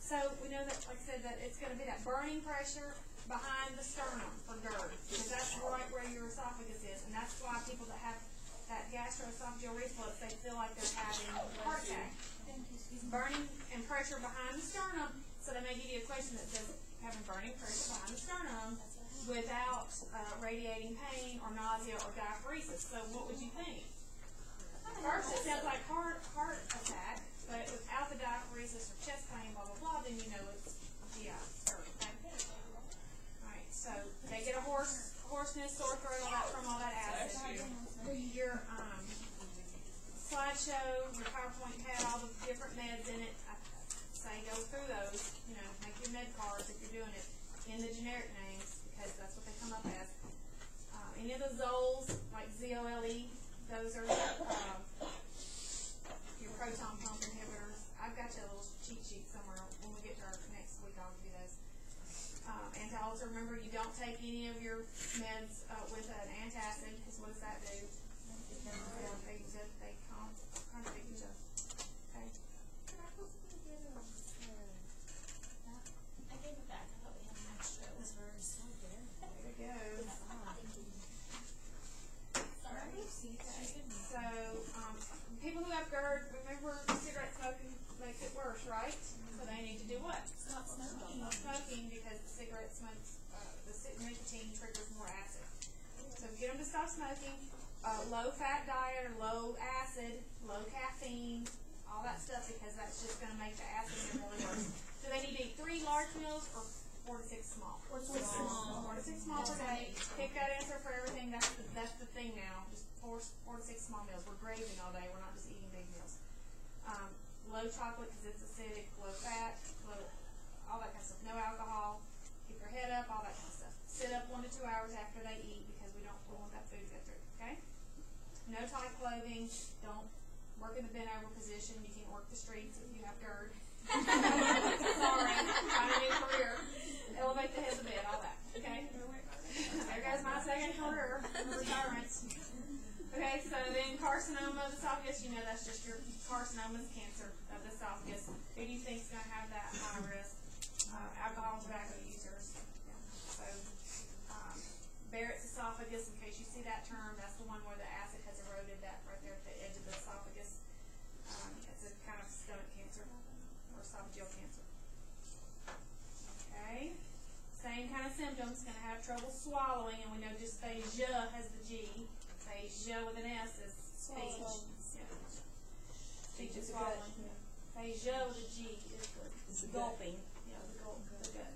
So we know that, like I said, that it's going to be that burning pressure behind the sternum for GERD, because that's right where your esophagus is, and that's why people that have that gastroesophageal reflux, they feel like they're having a heart attack. Burning and pressure behind the sternum, so they may give you a question that says having burning pressure behind the sternum without radiating pain or nausea or diaphoresis. So what would you think? First, it sounds like heart attack, but without the diaphoresis or chest pain, blah, blah, blah, then you know it's GI. Okay? Alright, so they get a hoarseness, sore throat, all that from all that acid. Your slideshow, your PowerPoint had all the different meds in it. I say go through those, you know, make your med cards if you're doing it in the generic names, because that's what they come up as. Any of the Zoles, like ZOLE, those are your proton pump inhibitors. I've got you a little cheat sheet somewhere. When we get to our next week, I'll give you those. Anti-ulcer, remember, you don't take any of your meds with an antacid, because what does that do? They contradict each other. Okay? I gave it back. I thought we had an extra. It was very slow there. There we go. Sorry. So, people who have GERD, remember cigarette smoking makes it worse, right? So they need to do what? Stop smoking. Stop smoking, because the cigarette smokes, the nicotine triggers more acid. So get them to stop smoking. Low fat diet or low acid, low caffeine, all that stuff, because that's just going to make the acid get really worse. Do they need to eat 3 large meals or 4 to 6 small? 4 to 6 small. 4 to 6 small per day. Pick that answer for everything. That's the thing now. Just 4 to 6 small meals. We're grazing all day. We're not just eating big meals. Low chocolate because it's acidic. Low fat. All that kind of stuff. No alcohol. Keep your head up. All that kind of stuff. Sit up 1 to 2 hours after they eat, because we want that food to go through. Okay. No tight clothing. Don't work in the bent over position. You can't work the streets if you have GERD. Sorry. Find a new career. Elevate the head of the bed. All that. Okay. There goes my second career. Retirement. Okay, so then carcinoma of the esophagus, you know that's just your carcinoma, cancer of the esophagus. Who do you think is going to have that high risk? Alcohol and tobacco users. Yeah. So, Barrett's esophagus, in case you see that term, that's the one where the acid has eroded that right there at the edge of the esophagus. It's a kind of stomach cancer or esophageal cancer. Okay. Same kind of symptoms, going to have trouble swallowing, and we know dysphagia has the G. Dysphagia with an S is speech. Yeah. Speech and swallowing. Dysphagia with a G is the gulping. Yeah, the gulp. Okay.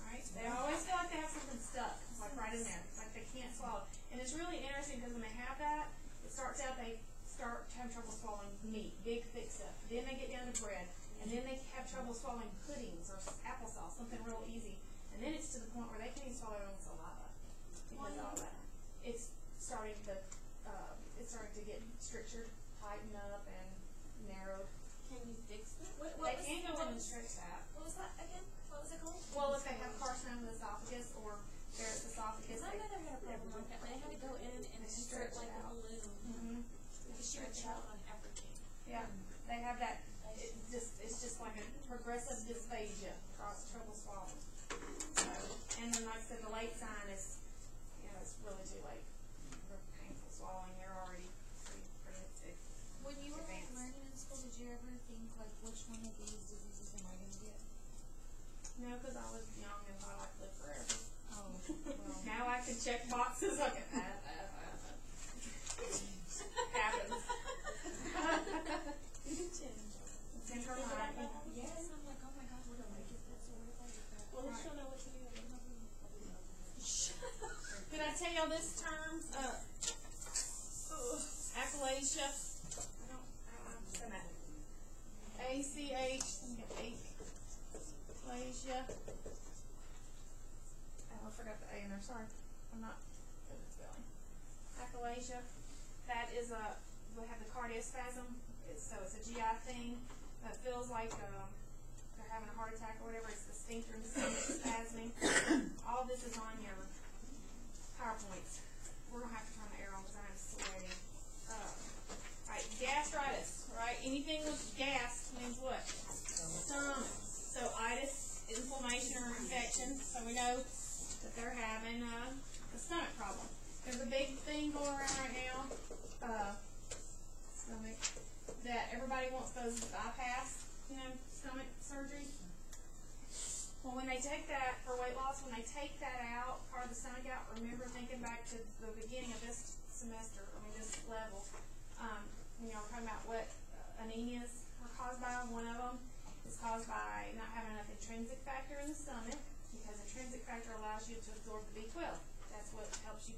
Alright, they always feel like they have something stuck, like right in there, like they can't swallow. And it's really interesting, because when they have that, it starts out they start to have trouble swallowing meat, big thick stuff. Then they get down to bread, and then they have trouble swallowing puddings or applesauce, something real easy. And then it's to the point where they can't even swallow their own saliva because of all that. It's starting to get strictured, tightened up, and narrowed. Can you fix that? They can go in and stretch that. What was that again? What was it called? Well, if they have carcinoma of the esophagus or Barrett's esophagus, I know they had a problem like that. They had to go in and insert like a balloon. Because she would choke on everything. Yeah, they have that. It's just like a progressive dysphagia, trouble swallowing. So, and then, like I said, the late sign is, it's really too late for painful swallowing. They're already pretty sick. When you were learning in school, did you ever think, like, which one of these diseases am I going to get? No, because I was young and thought I could live forever. Oh, well. Now I can check boxes. I can happens. It's in her mind. Yes, I'm like, oh my God, what do I get this or what do I get that? Well, at least you'll know what to do. Did I tell y'all this term? Achalasia. I don't know that. ACH. Achalasia. Oh, I forgot the A in there. Sorry. I'm not good at spelling. Achalasia. That is we have the cardiospasm. So it's a GI thing. It feels like they're having a heart attack or whatever. It's the sphincter and spasming. All this is on your PowerPoints. We're going to have to turn the air on because I'm sweating. Alright, gastritis. Right? Anything with gas means what? Stomach. So itis, inflammation or infection, so we know that they're having a stomach problem. There's a big thing going around right now, stomach, that everybody wants those bypass, stomach surgery. Well, when they take that, for weight loss, when they take that out, part of the stomach out, remember thinking back to the beginning of this semester, this level, we're talking about what anemias are caused by. One of them is caused by not having enough intrinsic factor in the stomach, because intrinsic factor allows you to absorb the B12. That's what helps you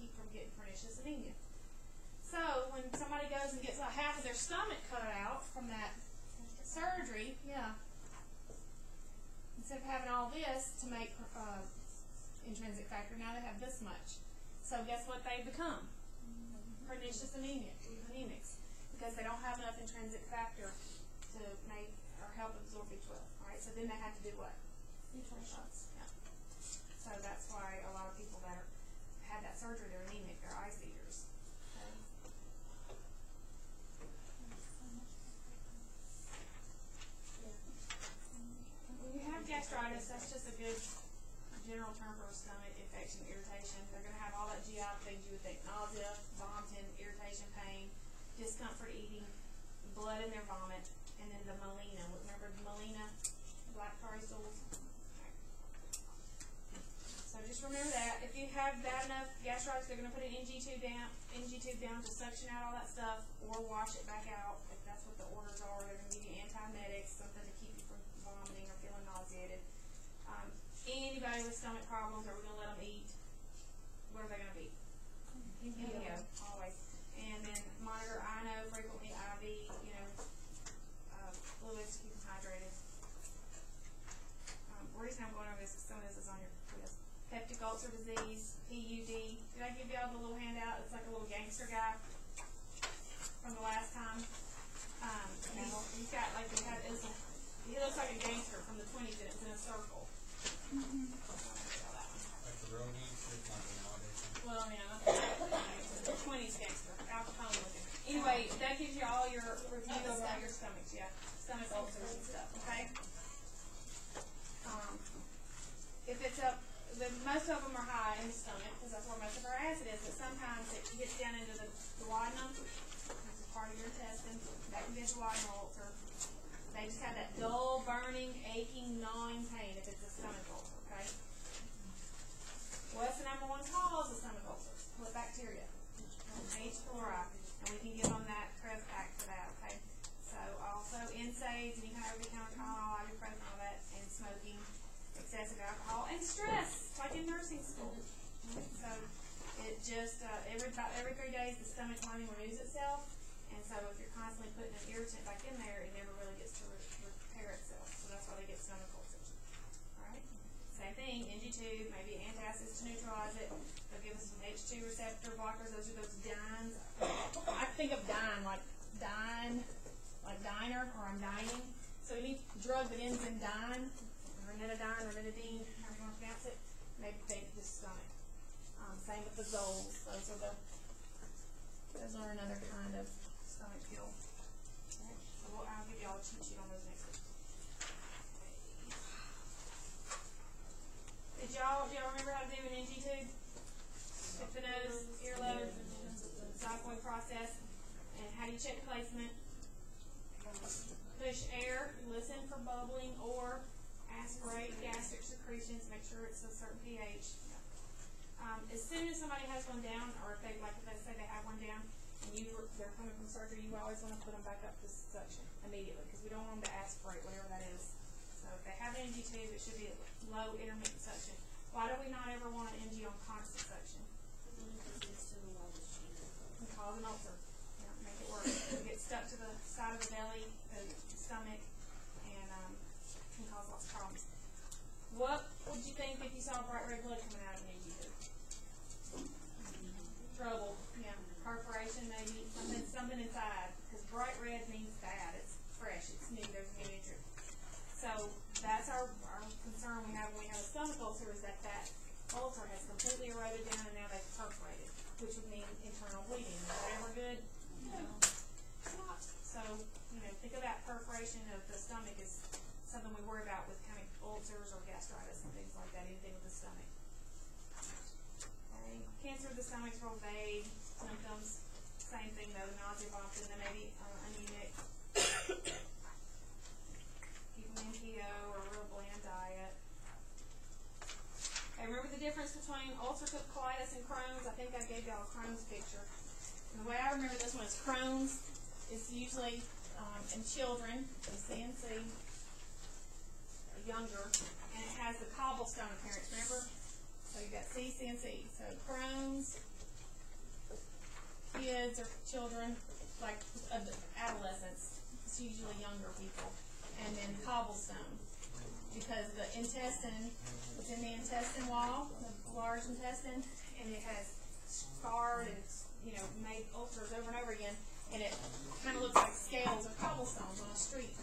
keep from getting pernicious anemia. So, when somebody goes and gets like half of their stomach cut out from that surgery, instead of having all this to make intrinsic factor, now they have this much. So guess what they become? Pernicious anemics, because they don't have enough intrinsic factor to make or help absorb B12. Alright, so then they have to do what? B12 shots. Yeah. So that's why a lot of people that had that surgery, they're anemic, they're ice eaters. Okay. When you have gastritis, that's just a good general term for stomach infection, irritation. They're going to have all that GI things you would think: nausea, vomiting, irritation, pain, discomfort eating, blood in their vomit, and then the melena. Remember the melena, black tarry stools? Okay. So just remember that. If you have bad enough gastritis, they're going to put an NG tube down to suction out all that stuff, or wash it back out if that's what the orders are. They're going to give you antiemetics, something to keep you from vomiting or feeling nauseated. Anybody with stomach problems, are we going to let them eat? What are they going to be? Indio, always. And then monitor INO, frequently IV, fluids to keep them hydrated. The reason I'm going over this is some of this is on your quiz. Peptic ulcer disease, PUD. Did I give y'all the little handout? It's like a little gangster guy from the last time. He's got like he looks like a gangster from the 20s, and it's in a circle. Like the real gangster, not the nowadays. Well, yeah, not the 20s gangster, Al Capone looking. Anyway, that gives you all your review of all your stomachs, stomach ulcers and stuff, okay? If it's most of them are high in the stomach, because that's where most of our acid is, but sometimes it gets down into the duodenum, which is part of your intestine. That can be a duodenal ulcer. They just have that dull, burning, aching, gnawing pain if it's a stomach ulcer, okay? What's the number one cause of stomach ulcers? What bacteria? H. pylori. And we can give them that Cresvac for that, okay? So also NSAIDs, any kind of over-the-counter Tylenol, ibuprofen, all that, and smoking, excessive alcohol, and stress, like in nursing school. So it just, about every 3 days, the stomach lining renews itself. And so if you're constantly putting an irritant back in there, it never really gets to repair itself. So that's why they get stomach ulcers. Alright? Same thing, NG tube, maybe antacids to neutralize it. They'll give us some H2 receptor blockers. Those are those dynes. I think of dyne like diner, or I'm dining. So any drug that ends in dyne, ranitidine, ranitidine, however you want to pronounce it, may affect the stomach. Same with the Zols. Those are another kind of stomach pill. Okay. So I'll give y'all a cheat sheet on those next week. Okay. Do y'all remember how to do an NG tube? Pick the nose, earlobe, xiphoid process, and how do you check placement? Push air, listen for bubbling, or aspirate gastric secretions, make sure it's a certain pH. As soon as somebody has one down, or if they say they have one down, and they're coming from surgery, you always want to put them back up to suction immediately, because we don't want them to aspirate, whatever that is. So if they have an NG tube, it should be at low intermittent suction. Why do we not ever want an NG on constant suction? It can cause an ulcer. Make it worse. It gets stuck to the side of the belly, the stomach, and can cause lots of problems. What would you think if you saw bright red blood coming out of an NG tube? Trouble, perforation, maybe something inside, because bright red means bad. It's fresh, it's new, there's a new nutrient. So that's our concern we have when we have a stomach ulcer, is that ulcer has completely eroded down and now they've perforated, which would mean internal bleeding. Is that ever good? No, it's not. So think of that perforation of the stomach as something we worry about with kind of ulcers or gastritis and things like that, anything with the stomach. Okay. Cancer of the stomach's real vague. Symptoms, same thing though, nausea, vomiting, then maybe anemic. Keep them in keto or a real bland diet. Okay, remember the difference between ulcerative colitis and Crohn's? I think I gave y'all a Crohn's picture. And the way I remember this one is Crohn's is usually in children, C and C, younger, and it has the cobblestone appearance, remember? So you've got C, C, and C. So Crohn's, kids or children, like adolescents, it's usually younger people. And then cobblestone, because the intestine, it's in the intestine wall, the large intestine, and it has scarred and, made ulcers over and over again, and it kind of looks like scales or cobblestones on a street,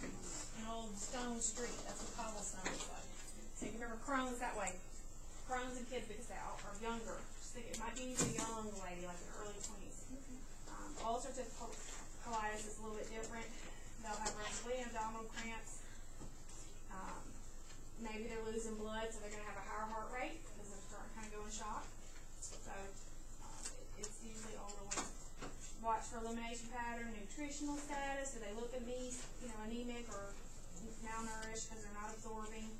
an old stone street. That's what cobblestone looks like. So you remember Crohn's that way. Crohn's in kids because they are younger. Just think it might be a young lady, like in her early 20s. Ulcerative colitis is a little bit different. They'll have respiratory abdominal cramps. Maybe they're losing blood, so they're going to have a higher heart rate because they're starting to kind of go in shock. So it's usually older ones. Watch for elimination pattern, nutritional status. Do they look anemic or malnourished because they're not absorbing?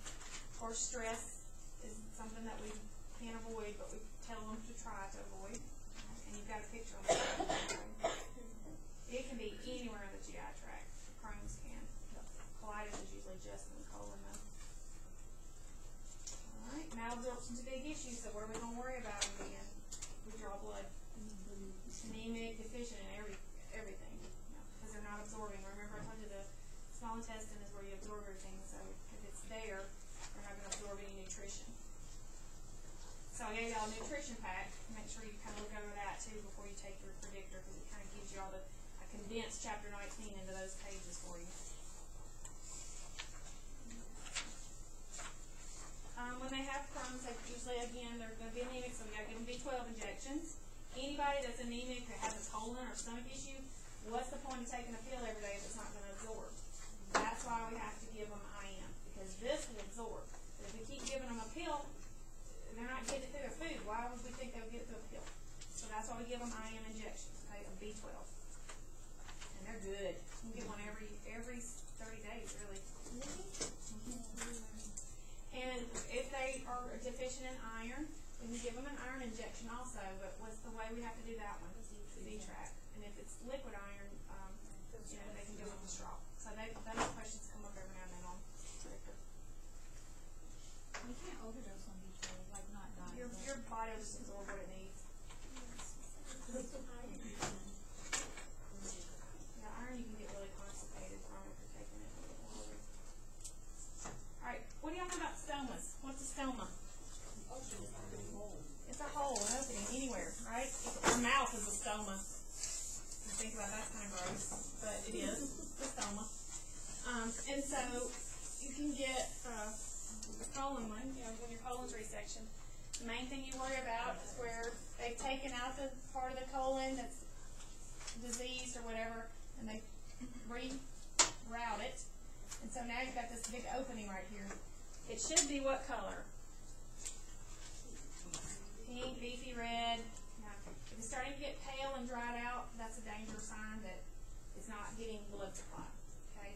Or stress is something that we can't avoid, but we tell them to try to avoid. And you've got a picture on that. It can be anywhere in the GI tract. Crohn's can. Colitis is usually just in the colon, though. Alright, malabsorption's a big issue, so what are we going to worry about again? We draw blood. Anemic, deficient in everything. Because they're not absorbing. Remember I told you the small intestine is where you absorb everything, so if it's there, they're not going to absorb any nutrition. So I gave y'all a nutrition pack. Make sure you kind of look over that too before you take your predictor, because it kind of gives you all the, I condensed chapter 19 into those pages for you. When they have Crohn's, they usually, again, they're going to be anemic, so we got to give them B12 injections. Anybody that's anemic or has a colon or stomach issue, what's the point of taking a pill every day if it's not going to absorb? That's why we have to give them IM, because this will absorb. But if we keep giving them a pill, they're not getting it through their food. Why would we think they would get it through a pill? So that's why we give them IM injections, okay, of B12. And they're good. You can get one every 30 days, really. And if they are deficient in iron, we can give them an iron injection also, but what's the way we have to do that one? Z-Track. And if it's liquid iron, they can give them a straw. So those questions come up every now and then on predictor. You can't overdose on B12, like not die. Your body will just absorb what it needs. Yeah, iron you can get really constipated from if you're taking it. Alright, what do y'all know about stomas? What's a stoma? It's a hole, an opening anywhere, right? Our mouth is a stoma. You think about that, kind of gross, but it is a stoma. And so you can get a colon one, when your colon's resection. The main thing you worry about is where they've taken out the part of the colon that's diseased or whatever, and they reroute it. And so now you've got this big opening right here. It should be what color? Pink, beefy red. Now, if it's starting to get pale and dried out, that's a danger sign that it's not getting blood supply. Okay,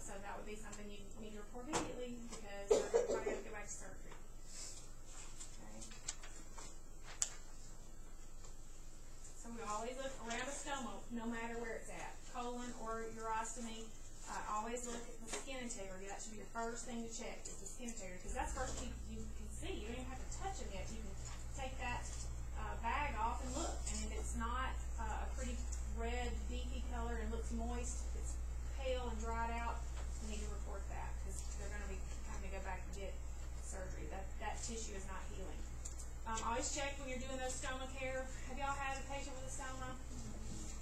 so that would be something you need to report immediately because you're probably going to go back to surgery. Okay. So we always look around a stoma, no matter where it's at, colon or urostomy. Always look at the skin integrity. That should be your first thing to check is the skin integrity, because that's the first you can see. You don't even have to touch them yet. You can take that bag off and look, and if it's not a pretty red, beefy color and looks moist, if it's pale and dried out, you need to report that, because they're going to be having to go back and get surgery. That tissue is not healing. Always check when you're doing those stoma care. Have y'all had a patient with a stoma?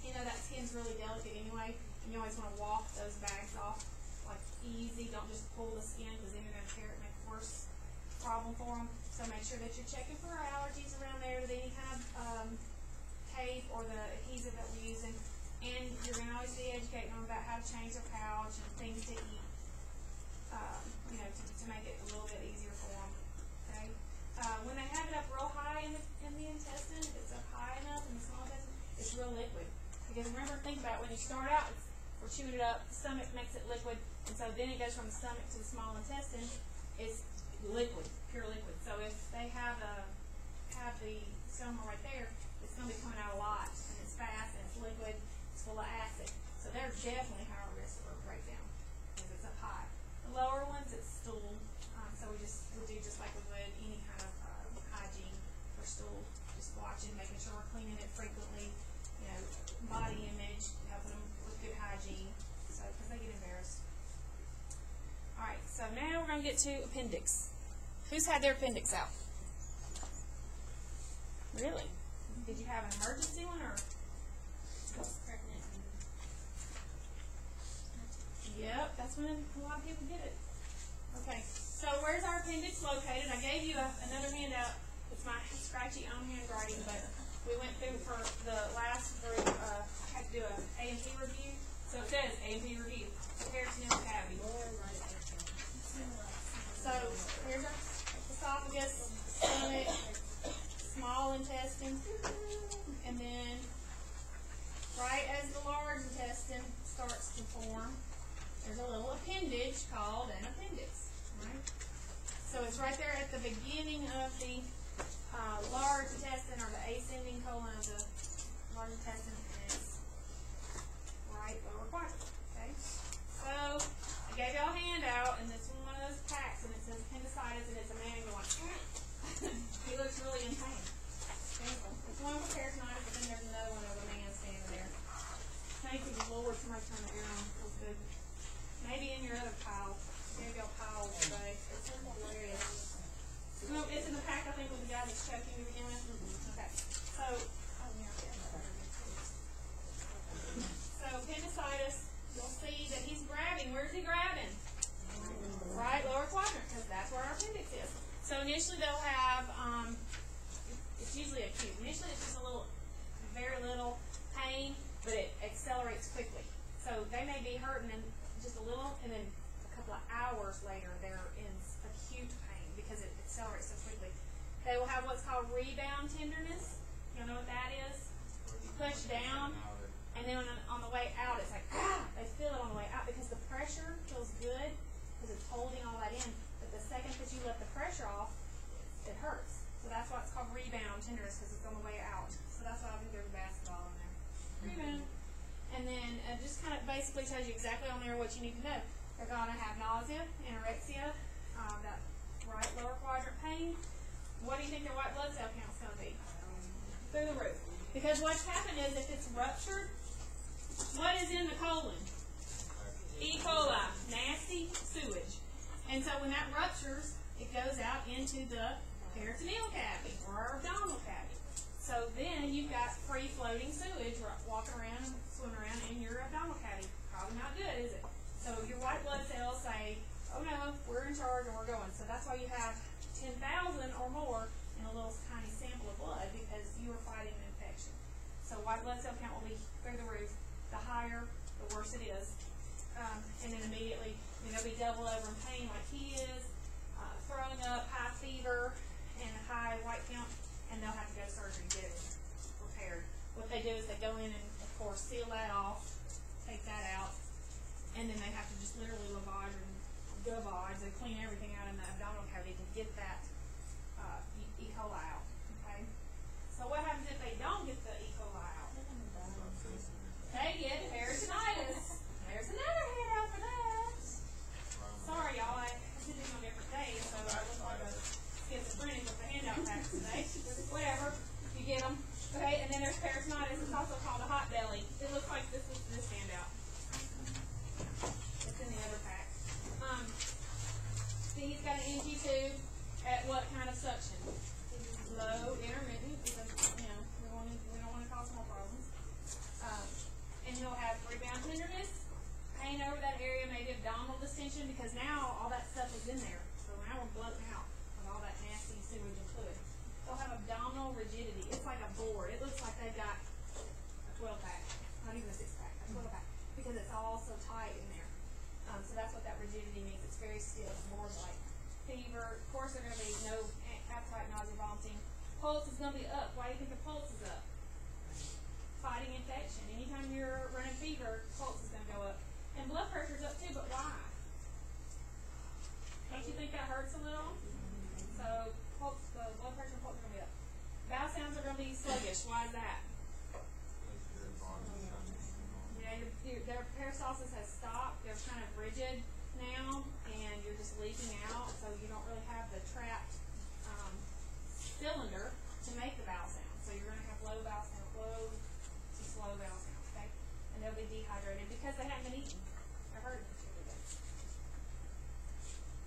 You know that skin's really delicate anyway, and you always want to walk those bags off like easy. Don't just pull the skin, because then you're going to tear it and make a worse problem for them. So make sure that you're checking for allergies around there, any kind of tape or the adhesive that we're using. And you're going to always be educating them about how to change their pouch and things to eat. to make it a little bit easier for them. Okay. When they have it up real high in the intestine, if it's up high enough in the small intestine, it's real liquid. Because remember, think about it, when you start out, we're chewing it up, the stomach makes it liquid, and so then it goes from the stomach to the small intestine. It's liquid, pure liquid. So if they have the stoma right there, it's going to be coming out a lot, and it's fast, and it's liquid, it's full of acid. So they're definitely higher risk for breakdown because it's up high. The lower ones, it's stool. So we do just like we would any kind of hygiene for stool. Just watching, making sure we're cleaning it frequently. Body image, helping them with good hygiene. So because they get embarrassed. All right. So now we're going to get to appendix. Who's had their appendix out? Really? Did you have an emergency one or? Yep, that's when a lot of people get it. Okay, so where's our appendix located? I gave you another handout. It's my scratchy own handwriting, but we went through for the last group, had to do a A&P review. So it says A&P review, peritoneal cavity. So here's our esophagus, stomach, small intestine, and then right as the large intestine starts to form, there's a little appendage called an appendix. Right? So it's right there at the beginning of the large intestine, or the ascending colon of the large intestine, and it's right lower quadrant. Okay? So I gave y'all a handout, and this is one of those packs, and it says appendicitis, and it's a man going, he looks really in pain. Painful. It's one with peritonitis, but then there's another one of a man standing there. Thank you, Lord, somebody turn that ear on. Feels good. Maybe in your other pile. Maybe y'all piles today. It's in where it is. No, it's in the pack, I think, with the guy that's choking to begin with. Okay. So appendicitis, you'll see that he's grabbing. Where's he grabbing? Right lower quadrant, because that's where our appendix is. So initially they'll have, it's usually acute. Initially it's just a little, very little pain, but it accelerates quickly. So they may be hurting in just a little, and then a couple of hours later they're in acute pain because it accelerates so quickly. They will have what's called rebound tenderness. You know what that is? You push down, and then on the way out it's like, ah! They feel it on the way out because the pressure feels good because it's holding all that in. But the second that you let the pressure off, it hurts. So that's why it's called rebound tenderness, because it's on the way out. So that's why I think there's a basketball in there. Rebound. And then just kind of basically tells you exactly on there what you need to know. They're going to have nausea, anorexia, that right lower quadrant pain. What do you think their white blood cell count is going to be? Through the roof. Because what's happened is if it's ruptured, what is in the colon? E. coli, nasty sewage. And so when that ruptures, it goes out into the peritoneal cavity or our abdominal cavity. So then you've got free floating sewage walking around and swimming around in your abdominal cavity. Probably not good, is it? So your white blood cells say, oh no, we're in charge and we're going. So that's why you have 10,000 or more in a little tiny sample of blood, because you are fighting an infection. So white blood cell count will be through the roof. The higher, the worse it is. And then immediately, they'll be double over in pain like he is, throwing up, high fever, and a high white count, and they'll have to go to surgery to get it repaired. What they do is they go in and, of course, seal that off, take that out, and then they have to just literally lavage and gavage. They clean everything out in the abdominal cavity to get that E. coli out. Okay. So what happens if they don't get the E. coli out? They get peritonitis. There's another handout for that. Sorry, y'all. I did these on different days, so I look like a schizophrenic with the handout packs today. Whatever. You get them. Okay, and then there's peritonitis. It's also called a hot belly. It looks like this is this handout. It's in the other pack. See, he's got an NG tube at what kind of suction? Low, intermittent, because, we don't want to cause more problems. And he'll have rebound tenderness, pain over that area, maybe abdominal distension, because now all that stuff is in there. So now we're bloating out with all that nasty sewage and fluid. They'll have abdominal rigidity. It's like a board. It looks like they've got a 12-pack, not even a 6-pack, a 12-pack, because it's all so tight in there. So that's what that rigidity means. It's very stiff, board-like. Fever, of course, they're going to be no appetite, nausea, vomiting. Pulse is going to be up. Why do you think the pulse is up? Fighting infection. Anytime you're running fever, pulse is going to go up. And blood pressure's up too, but why? Don't you think that hurts a little? So pulse, the blood pressure and pulse are going to be up. Bowel sounds are going to be sluggish. Why is that? Yeah, their peristalsis has stopped. They're kind of rigid now, and you're just leaking out, so you don't really have the trapped cylinder to make the bowel sound. So you're going to have low bowel sound, low to slow bowel sound, okay? And they'll be dehydrated because they haven't been eating. They're hurting.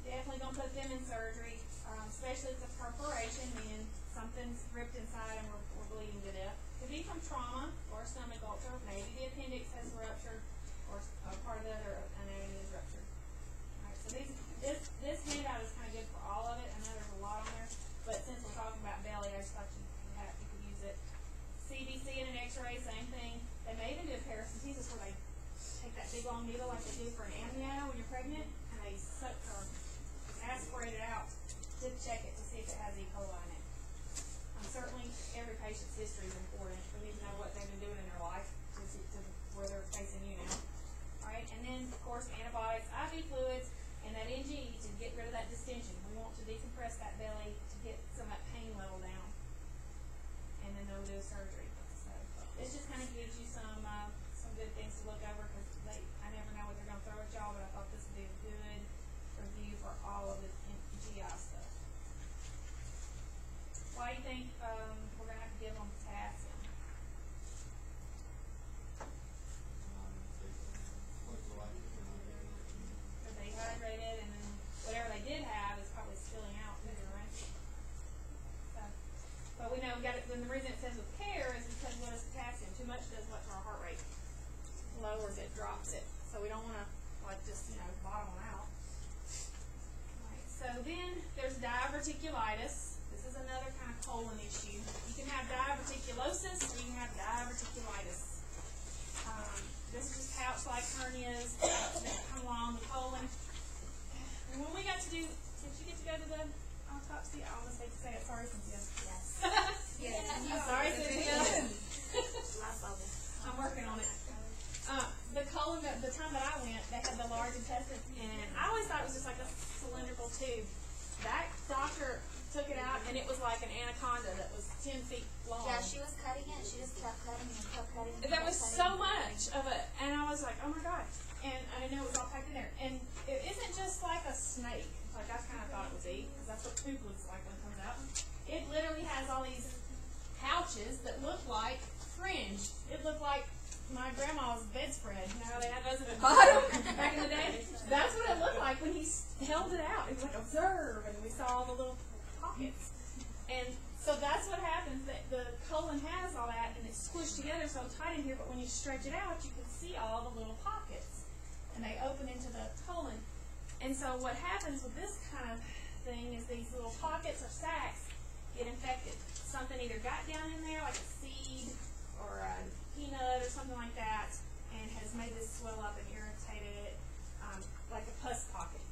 Definitely don't put them in surgery, especially if it's a perforation, meaning something's ripped inside and we're bleeding to death. Could be from trauma or a stomach ulcer. Maybe the appendix has ruptured or a part of the other anatomy is ruptured. Alright, so this handout is kind of good for all of it. I know there's a lot on there, but since we're talking about belly, I just thought you could use it. CBC and an X-ray, same thing. They may even do a paracentesis where they take that big long needle like they do for an amnio when you're pregnant, and they suck or aspirate it out to check it to see if it has E. coli in it. Certainly, every patient's history is important. We need to know what they've been doing in their life to where they're facing you now. Alright, and then, of course, antibiotics, IV fluids, and that NG to get rid of that distension. We want to decompress that belly to get some of that pain level down. And then they'll do surgery. So, this just kind of gives you some good things to look over because I never know what they're going to throw at y'all, but I thought this would be a good review for all of the GI stuff. Why do you think we're going to have to give them potassium? They're dehydrated, and then whatever they did have is probably spilling out too, right? So, but we know then the reason it says with care is because what is potassium? Too much does what to our heart rate? Lowers it, drops it. So we don't want to just bottom them out. Right. So then there's diverticulitis. This is another kind of colon issue. You can have diverticulosis or you can have diverticulitis. This is just pouch-like hernias that come along the colon. And when we got to did you get to go to the autopsy? I almost hate to say it. Sorry, Cynthia. Yes. Yes. Sorry, Cynthia. I'm working on it. The colon, the time that I went, they had the large intestine, and I always thought it was just like a cylindrical tube. That doctor took it out, and it was like an anaconda that was 10 feet long. Yeah, she was cutting it. She just kept cutting and kept cutting. There was so much of it, and I was like, oh my god. And I didn't know it was all packed in there. And it isn't just like a snake, like I kind of thought it was because that's what poop looks like when it comes out. It literally has all these pouches that look like fringe. It looked like my grandma's bedspread. You know how they had those at the bottom back in the day? That's what it looked like when he held it out. It was like, observe, and we saw all the little pockets. And so that's what happens. That the colon has all that, and it's squished together so tight in here, but when you stretch it out, you can see all the little pockets. And they open into the colon. And so what happens with this kind of thing is these little pockets or sacs get infected. Something either got down in there, like a seed or a peanut or something like that, and has made this swell up and irritated it, like a pus pocket.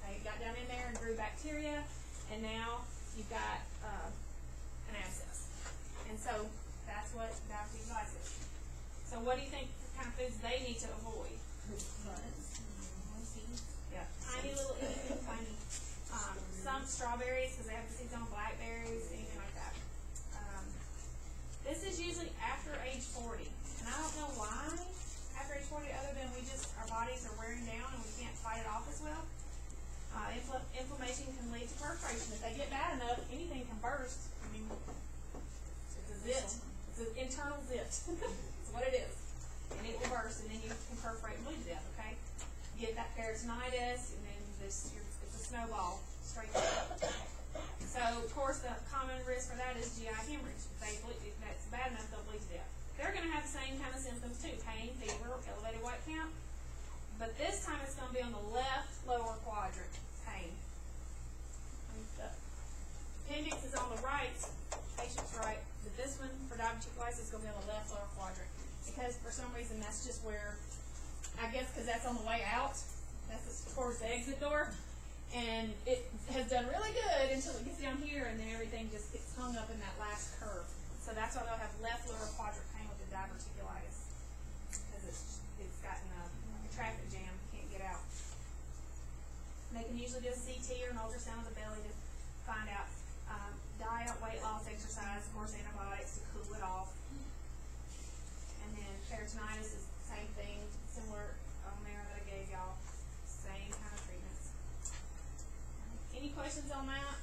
It got down in there and grew bacteria, and now you've got an abscess. And so that's what diverticulitis is. So what do you think kind of foods they need to avoid? Yeah, tiny little, tiny. Some strawberries because they have the seeds on, blackberries, anything like that. This is usually after age 40, and I don't know why after age 40, other than our bodies are wearing down and we can't fight it off as well. Inflammation can lead to perforation. If they get bad enough, anything can burst. I mean, it's a zit. It's an internal zit. That's what it is. And it will burst, and then you can perforate and bleed to death, okay? You get that peritonitis, and then it's a snowball straight down. So, of course, the common risk for that is GI hemorrhage. If that's bad enough, they'll bleed to death. They're going to have the same kind of symptoms too, pain, fever, elevated white count. But this time it's going to be on the left lower quadrant, pain. The appendix is on the right, patient's right, but this one for diverticulitis is going to be on the left lower quadrant. Because for some reason that's just where, I guess because that's on the way out, That's towards the exit door. And it has done really good until it gets down here, and then everything just gets hung up in that last curve. So that's why they'll have left lower quadrant pain with the diverticulitis, because it's gotten like a traffic jam, can't get out. They can usually do a CT or an ultrasound of the belly to find out diet, weight loss, exercise, of course antibiotics to cool it off. And then peritonitis is the same thing, similar on there that I gave y'all. Same kind of treatments. Any questions on that?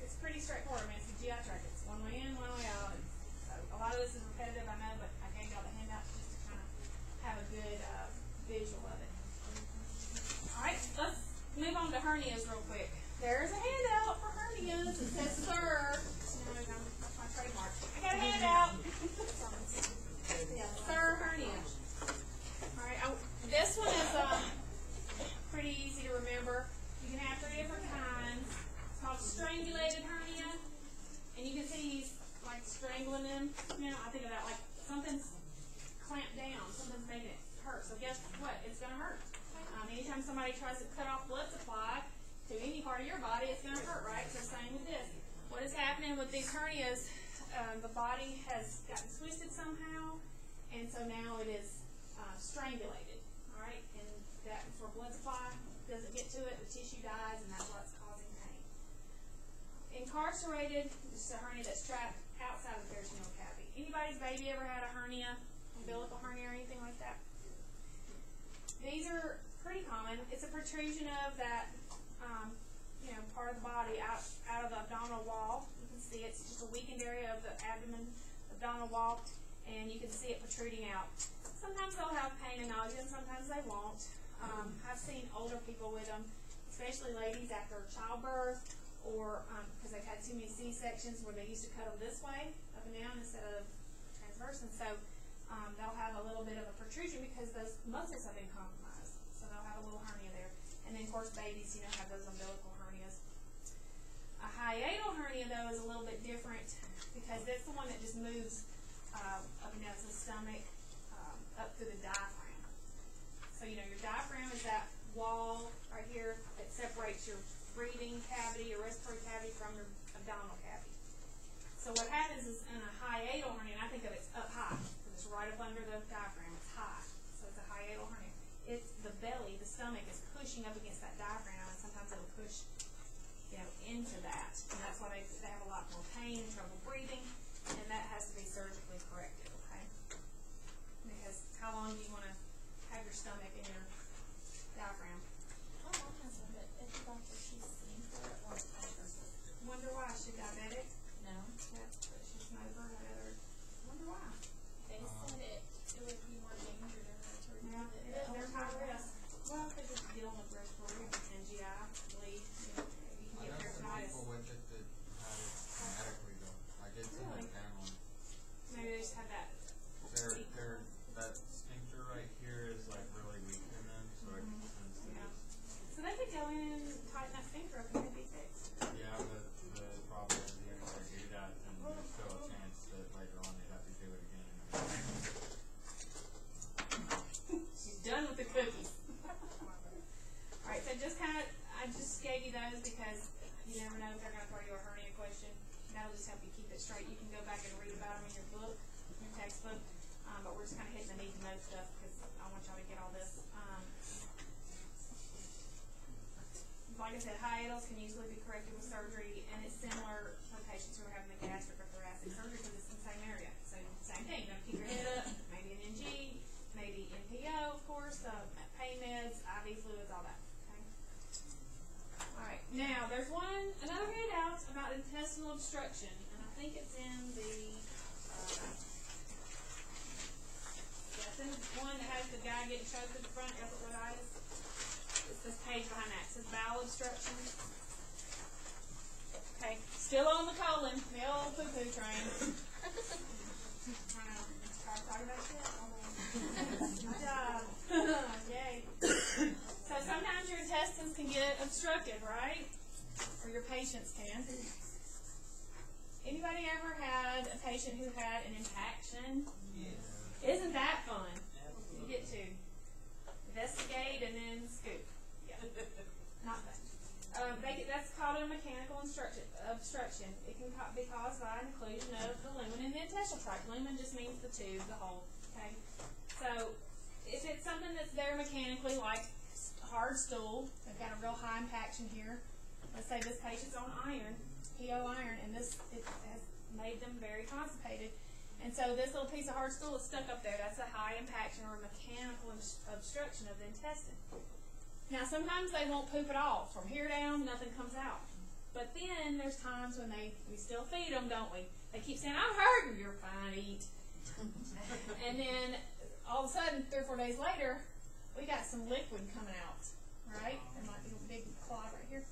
It's pretty straightforward. I mean, it's a GI tract. It's one way in, one way out. And so a lot of this is repetitive, I know, but I gave y'all the handout just to kind of have a good visual of it. Alright, let's move on to hernias real quick. There's a handout for hernias. It says SIR. That's my trademark. I got a handout. Yeah, SIR hernia. Alright, this one is pretty easy to remember. You can have 3 different kinds. It's called strangulated hernia. And you can see he's like strangling him. You know, I think of that like something's clamped down, something's making it hurt. So guess what? It's going to hurt. Anytime somebody tries to cut off blood supply to any part of your body, it's going to hurt, right? So same with this. What is happening with these hernias, the body has gotten twisted somehow, and so now it is strangulated, all right? And that's where blood supply doesn't get to it, the tissue dies, and that's what's causing pain. Incarcerated, this is a hernia that's trapped outside of the peritoneal cavity. Anybody's baby ever had a hernia, umbilical hernia or anything like that? These are pretty common. It's a protrusion of that, part of the body out of the abdominal wall. You can see it's just a weakened area of the abdomen, abdominal wall, and you can see it protruding out. Sometimes they'll have pain and nausea, and sometimes they won't. I've seen older people with them, especially ladies after childbirth, or because they've had too many C-sections where they used to cut them this way, up and down, instead of transverse, and so they'll have a little bit of a protrusion because those muscles have been compromised. So they'll have a little hernia there. And then, of course, babies, have those umbilical hernias. A hiatal hernia, though, is a little bit different because that's the one that just moves up and down the stomach up through the diaphragm. So, your diaphragm is that wall right here that separates your breathing cavity, your respiratory cavity from your abdominal cavity. So what happens is in a hiatal hernia, and I think of it up high, because it's right up under the diaphragm, it's high. So it's a hiatal hernia. It's the belly, the stomach is pushing up against that diaphragm, and sometimes it'll push, into that. And that's why they have a lot more pain and trouble breathing, and that has to be surgically corrected, okay? Because how long do you want to have your stomach and your diaphragm? My mom has one, but it's a doctor she's seen for it once. Wonder why? Is she diabetic? No. Yeah, but she's never had her. Wonder why? They said it would be more dangerous to her to remove it. They're high risk. Well, if they're just dealing with respiratory and GI bleed, you can I get know some peritonitis. people with it that had it genetically though. I did some of the family. Maybe they just have that. That sphincter right here is like really weak in them, so it tends to Yeah. just, So they could go in and tighten that sphincter up and it'd be fixed. yeah, but the problem is even if they do that, then there's still a chance that later on they'd have to do it again. She's done with the cookies. Alright, so I just gave you those because you never know if they're going to throw you a hernia question. That'll just help you keep it straight. You can go back and read about them in your book, your textbook, but we're just kind of hitting the need to know stuff because I want y'all to get all this. Like I said, hiatals can usually be corrected with surgery, and it's similar for patients who are having the gastric or thoracic surgery because it's in the same area. So same thing, you're going to keep your head up, maybe an NG, maybe NPO, of course, pain meds, IV fluids, all that. Okay. Alright, now there's another handout about intestinal obstruction, and I think it's in the it's in the one that has the guy getting choked at the front, epiglottitis. It's this page behind that. It says bowel obstruction. Okay, still on the colon, the old poo-poo train. Try to talk about shit. Good job. Yay. So sometimes your intestines can get obstructed, right? Or your patients can. Anybody ever had a patient who had an impaction? Yeah. Isn't that fun? You get to. investigate and then scoop. Yeah. Not that. That's called a mechanical obstruction. It can be caused by an occlusion of the lumen and the intestinal tract. Lumen just means the tube, the hole. Okay. So if it's something that's there mechanically, like hard stool, they've got a real high impaction here. Let's say this patient's on iron, PO iron, and it has made them very constipated. And so this little piece of hard stool is stuck up there. That's a high impaction or mechanical obstruction of the intestine. Now, sometimes they won't poop at all. From here down, nothing comes out. But then there's times when we still feed them, don't we? They keep saying, I'm hurting. You're fine, eat. And then all of a sudden, 3 or 4 days later, we got some liquid coming out, right? There might be a big clot right here.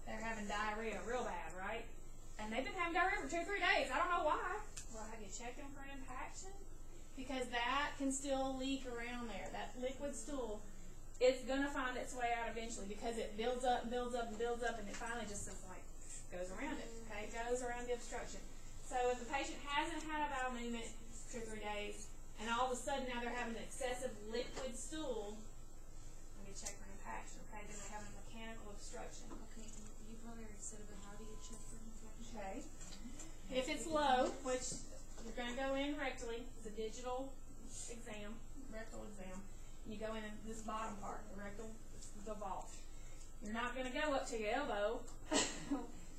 They're having diarrhea real bad, right? And they've been having diarrhea for 2 or 3 days. I don't know why. Well, have you checked them for an impaction? Because that can still leak around there. That liquid stool, it's going to find its way out eventually because it builds up and builds up and builds up, and it finally just like goes around it. Okay, it goes around the obstruction. So if the patient hasn't had a bowel movement 2 or 3 days, and all of a sudden now they're having an excessive liquid stool, let me check for an impaction. Okay, then they have a mechanical obstruction. Okay, you've already said about how do you check for infection? Okay. If it's low, which you're going to go in rectally, it's a digital exam, rectal exam. You go in this bottom part, the rectal, the vault. You're not going to go up to your elbow.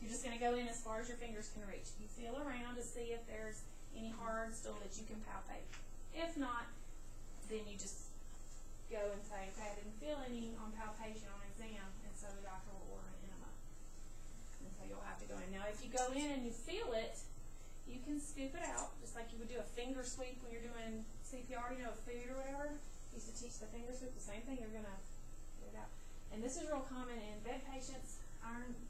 You're just going to go in as far as your fingers can reach. You feel around to see if there's any hard stool that you can palpate. If not, then you just go and say, okay, I didn't feel any on palpation on exam, and so the doctor will order an enema. And so you'll have to go in. Now, if you go in and you feel it, you can scoop it out, just like you would do a finger sweep when you're doing CPR, you know, food or whatever. Used to teach the finger sweep, the same thing, you're going to get it out. And this is real common in bed patients,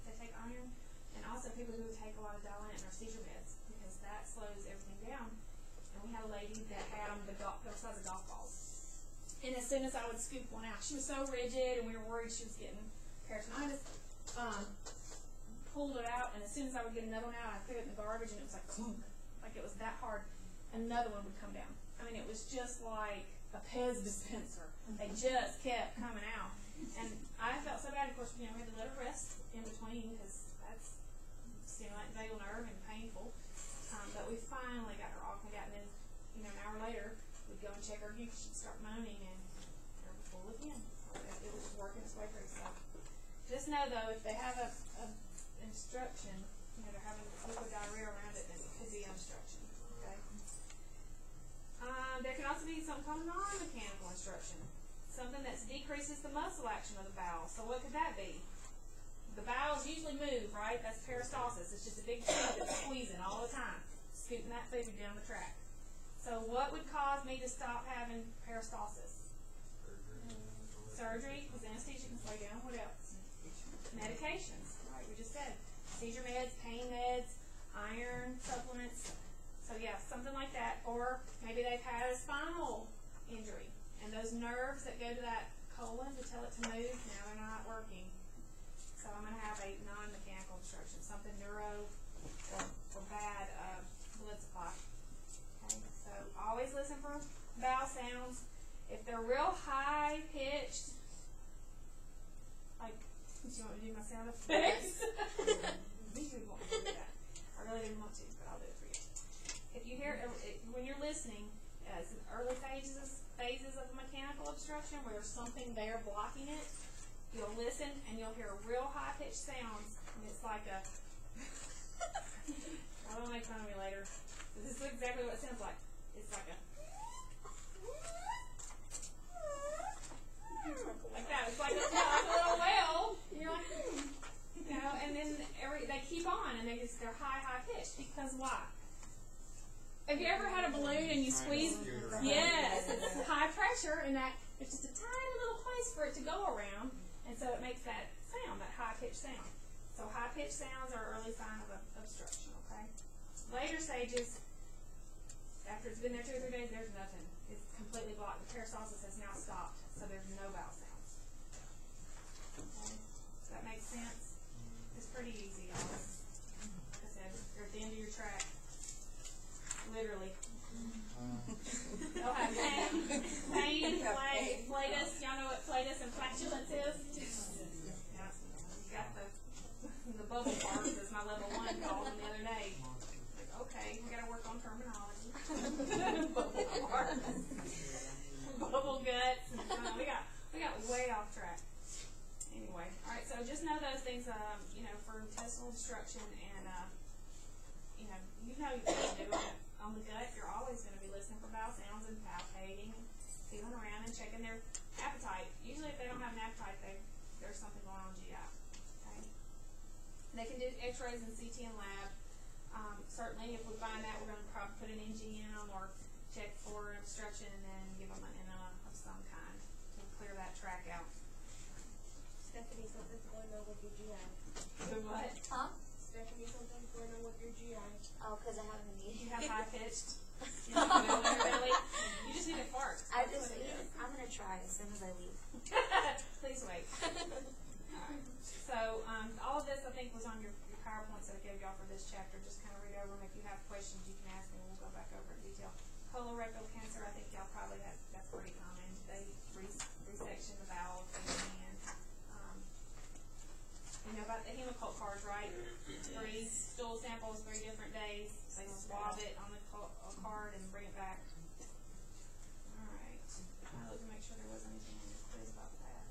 they take iron, and also people who take a lot of Dilantin or seizure meds, because that slows everything down. And we had a lady that had them the size of golf balls. And as soon as I would scoop one out, she was so rigid, and we were worried she was getting peritonitis. Pulled it out, and as soon as I would get another one out, I threw it in the garbage, and it was like clunk, like it was that hard. Another one would come down. I mean, it was just like a Pez dispenser. They just kept coming out. And I felt so bad. Of course, we had to let her rest in between because that's stimulating vagal nerve and painful. But we finally got her off. And then, an hour later, we'd go and check her again. She'd start moaning, and her was full again. So it was working its way through. So just know, though, if they have a obstruction, they're having liquid diarrhea around it, then it could be obstruction. Okay. There can also be something called non-mechanical obstruction, something that decreases the muscle action of the bowel. So what could that be? The bowels usually move, right? That's peristalsis. It's just a big tube that's squeezing all the time, scooting that food down the track. So what would cause me to stop having peristalsis? Surgery, because anesthesia can slow down. What else? Medications, right? We just said seizure meds, pain meds, iron supplements. So yeah, something like that. Or maybe they've had a spinal injury, and those nerves that go to that colon to tell it to move, now they're not working. So I'm going to have a non-mechanical obstruction, something neuro or bad blood supply. Okay, so always listen for bowel sounds. If they're real high pitched, like, do you want me to do my sound effects? You would want me to do that. I really didn't want to, but I'll do it for you. If you hear, when you're listening, it's in early phases of a mechanical obstruction where there's something there blocking it, you'll listen and you'll hear real high-pitched sounds, and it's like a, I won't make fun of me later. This is exactly what it sounds like. It's like a, like that. It's like a little whale. And you're like, and then they keep on, and they're high-pitched. Because why? Have you ever had a balloon and you squeeze? Yes, it's high pressure, and that it's just a tiny little place for it to go around, and so it makes that sound, that high-pitched sound. So high-pitched sounds are early sign of obstruction. Okay. Later stages, after it's been there 2 or 3 days, there's nothing. It's completely blocked. The peristalsis has now stopped, so there's no bowel sounds. Okay. Does that make sense? It's pretty easy, y'all. Like I said, you're at the end of your track. Literally. They'll have pain, flatus. Y'all know what spatula test. Yeah, got the bubble part as my level 1 called them the other day. Like, okay, we gotta work on terminology. Bubble part. Bubble guts. We got way off track. Anyway, all right. So just know those things. For intestinal obstruction and you know you can do it on the gut. You're always going to be listening for bowel sounds and palpating and feeling around and checking their appetite. Usually, if they don't have an appetite, there's something going on GI. Okay. They can do X-rays and CT and lab. Certainly, if we find that, we're going to probably put an NG in them or check for an obstruction and then give them an enema of some kind to clear that track out. Stephanie, something's going on with your GI. So what? Huh? Stephanie, something's going on with your GI. Oh, because I haven't You eaten. have high pitched. You just need to fart. I just eat. I'm going to try as soon as I leave. Please wait. Alright. So, all of this I think was on your PowerPoints that I gave y'all for this chapter. Just kind of read over them. If you have questions, you can ask me. We'll go back over in detail. Colorectal cancer, I think y'all probably have, that's pretty common. They resection the bowel, and you know about the Hemoccult cards, right? 3 stool samples, 3 different days. They swab it on the card and bring it back. Alright. I looked to make sure there wasn't anything on the quiz about that.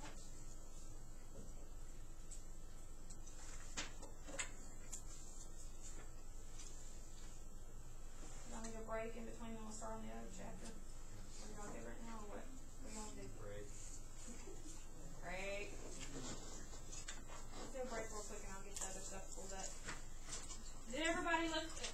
Y'all need a break in between and we'll start on the other chapter. What y'all do right now or what? What y'all do? Break. Break. Let's do a break real quick and I'll get the other stuff pulled up. Did everybody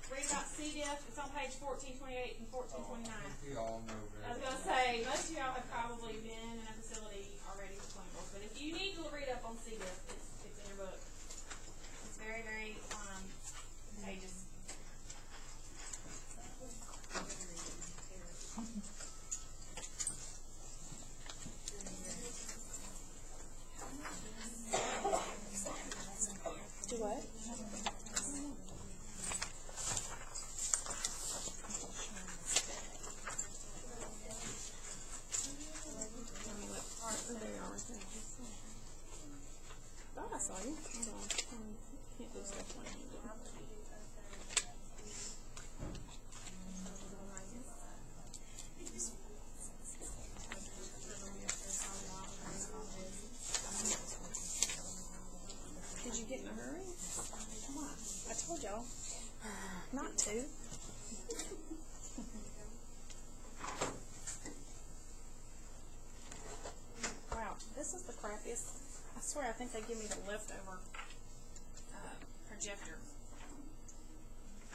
read about C. diff? It's on page 1428 and 1429. We all know I was going to say, most of y'all have probably been in a facility already for clinicals, but if you need to read up on C. diff, it's in your book. It's very, very contagious. Do what? Thought I saw you. Hold on. Can't do stuff like that. Did you get in a hurry? Come on. I told y'all. Not to. Wow, this is the crappiest. I swear, I think they give me the leftover projector.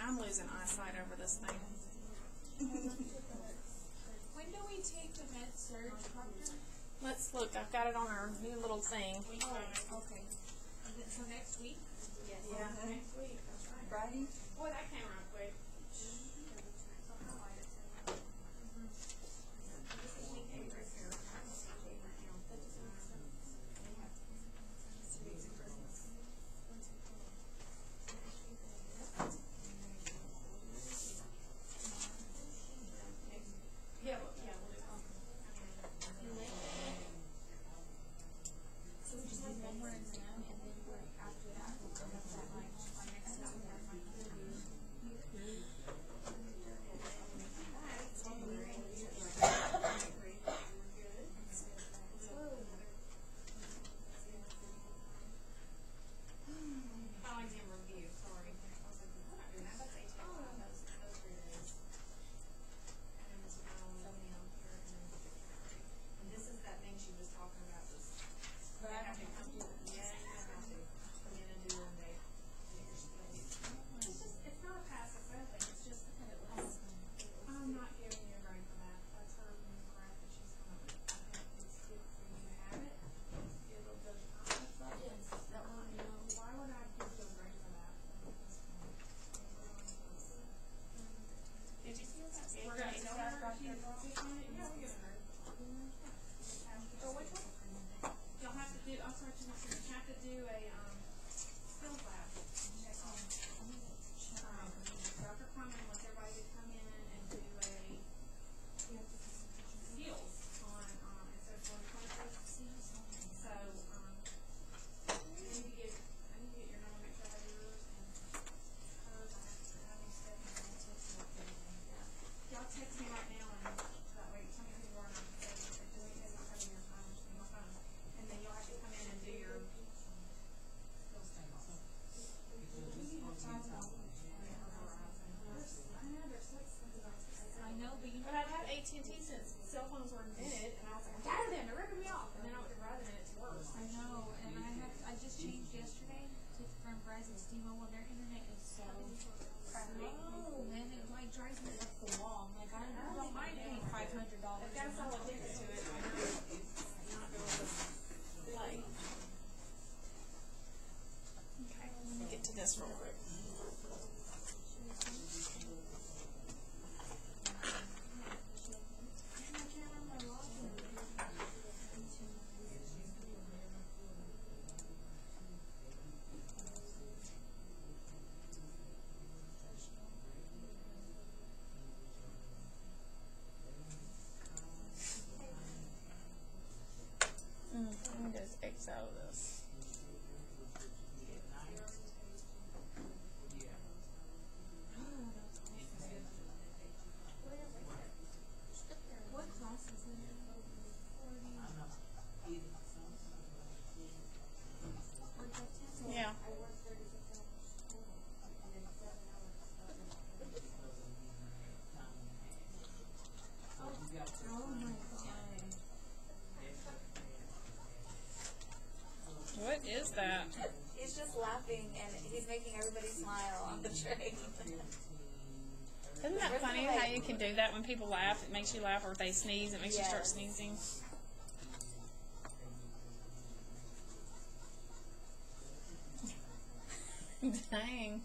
I'm losing eyesight over this thing. When do we take the med surge, Proctor? Let's look. I've got it on our new little thing. Oh, okay. So next week? Yes. Yeah. Next week. That's right. Friday? Boy, that came around quick. Yeah, we'll do So we just have one more exam and then we're after that we'll come up that like our next step. making everybody smile on the train. Isn't that funny how you can do that when people laugh? It makes you laugh, or if they sneeze, it makes you start Yes. sneezing. Dang.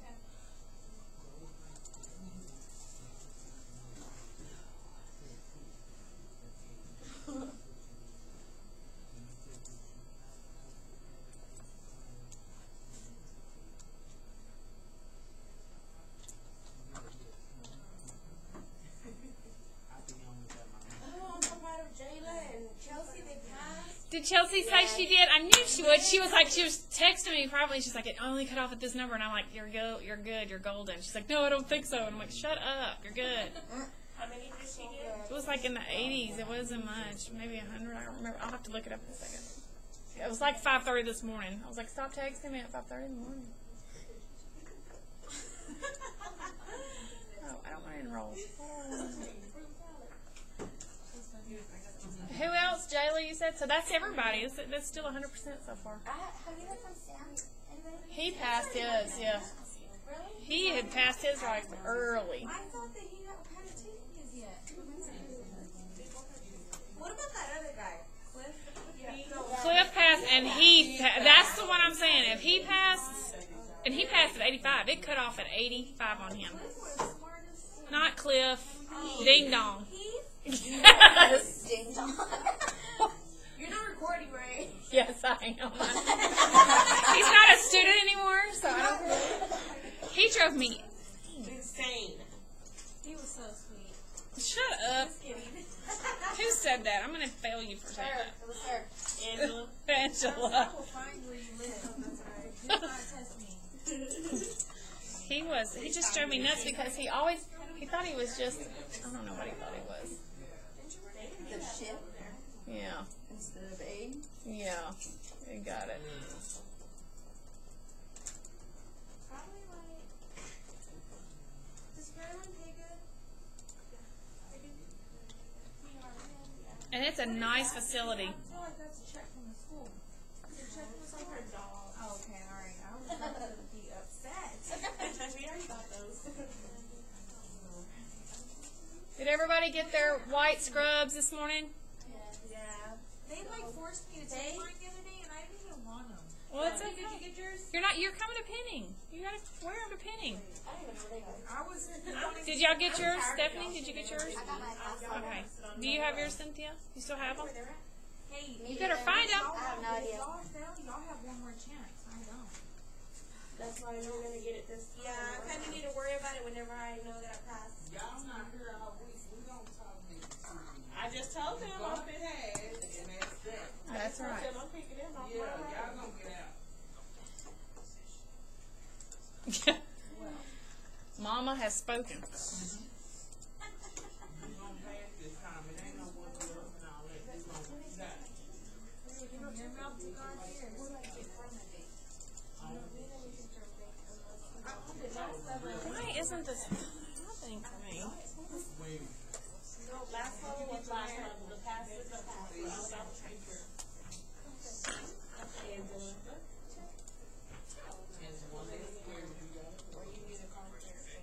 Oh, I'm so proud of Jayla and Chelsea. They passed. Did Chelsea say she did? I knew she would. She was like, she was texting me privately. She's like, it only cut off at this number. And I'm like, you're good, you're golden. She's like, no, I don't think so. And I'm like, shut up, you're good. How many did she get? It was like in the 80s. It wasn't much. Maybe 100. I don't remember. I'll have to look it up in a second. It was like 5:30 this morning. I was like, stop texting me at 5:30 in the morning. Oh, I don't want to enroll. Who else, Jayla, you said? So that's everybody. That's still 100% so far. Have you heard from Sam? Anybody? He passed his, yeah. Really? He had passed his like early. I thought that he hadn't taken his yet. What about that other guy? Cliff? Cliff passed, and that's the one I'm saying. If he passed, and he passed at 85, it cut off at 85 on him. Not Cliff. Ding dong. Yes. Ding dong. You're not recording, right? Yes, I am. He's not a student anymore, so I don't. He drove me. Insane. He was so sweet. Shut up. Who said that? I'm gonna fail you for saying Her. that. It was her. Angela. Angela. I will find where you live. That's right. Do not test me. He just drove me nuts because he thought he was just, I don't know what he thought he was. The ship Yeah. instead of A. Yeah. You got it. Probably like. Does Maryland pay good? And it's a nice facility. I feel like that's a check from the school. Is it a check from the school? Oh, okay, alright. I was about to be upset. We already got those. Did everybody get their white scrubs this morning? Yeah. They like forced me to take mine the other day, and I didn't even want them. Well, it's Did you okay. get yours? You're coming to pinning. You gotta wear them to pinning. I don't even know where they go. I was. Did y'all get yours? Stephanie, did you get yours? I got my passport. Okay. Do you have yours, Cynthia? You still have them? Hey, You better find them. I have no idea. Y'all fail, y'all have one more chance. I don't. That's why we're gonna get it this time. Yeah, I kind of need to worry about it whenever I know that I passed. Y'all not here all week. We don't talk next time. I just told him Bump I'm it has, and that's that. That's right. I'm picking him off Yeah, my y'all gonna get out. Mama has spoken. We gonna pass this time. It ain't no more girls and all that. We gonna die. Your mouth is not here. Why isn't this happening for me? When No, last one was last one. The past is the past. and one day scared you got it. Or you need a conversation.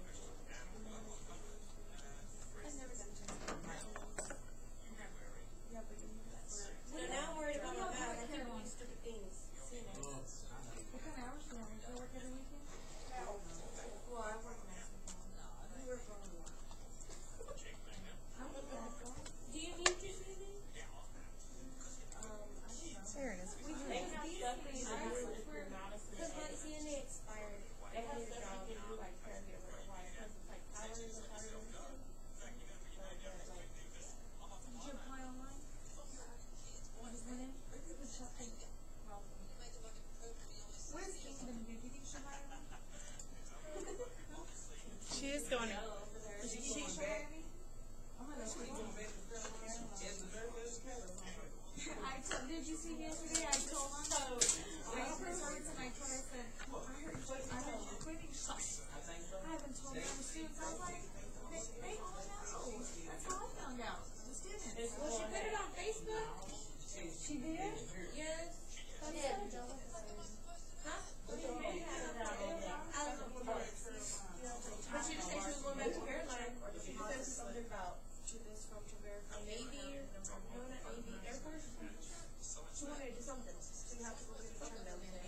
She wanted to do something. So you have to go get something down there.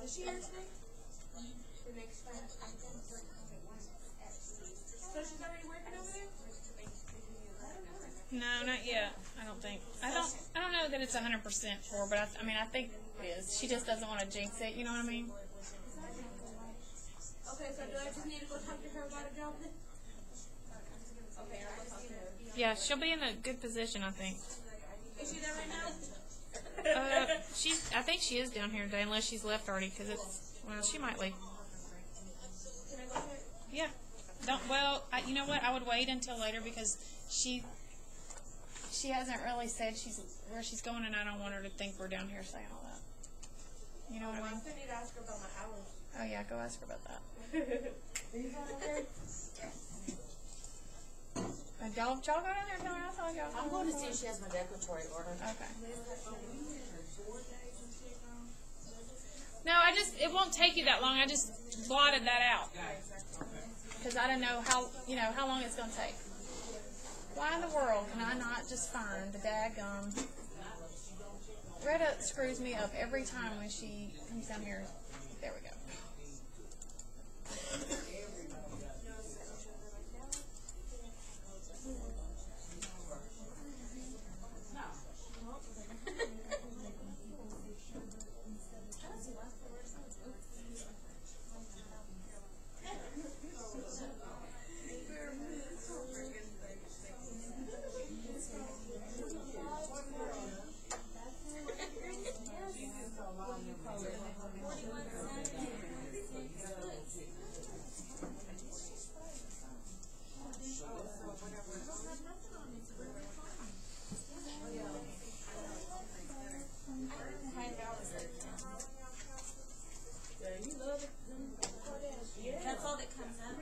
Is she here today? The next time. So she's already working over there? No, not yet. I don't think. I don't know that it's 100% for, but I mean, I think it is. She just doesn't want to jinx it. You know what I mean? Okay, so do I just need to go talk to her about a job then? Okay, I'll go talk to her. Yeah, she'll be in a good position, I think. Is she there right now? I think she is down here today, unless she's left already, because she might leave. Can I go ahead? Yeah. You know what? I would wait until later because she hasn't really said where she's going, and I don't want her to think we're down here saying all that. You know what I I mean? still need to ask her about my hours. Oh yeah, go ask her about that. Y'all go down there and tell her I saw y'all. I'm going to see if she has my declaratory order. Okay. No, it won't take you that long. I just blotted that out because I don't know how long it's going to take. Why in the world can I not just find the daggum? Retta screws me up every time when she comes down here. There we go. That's all that comes up.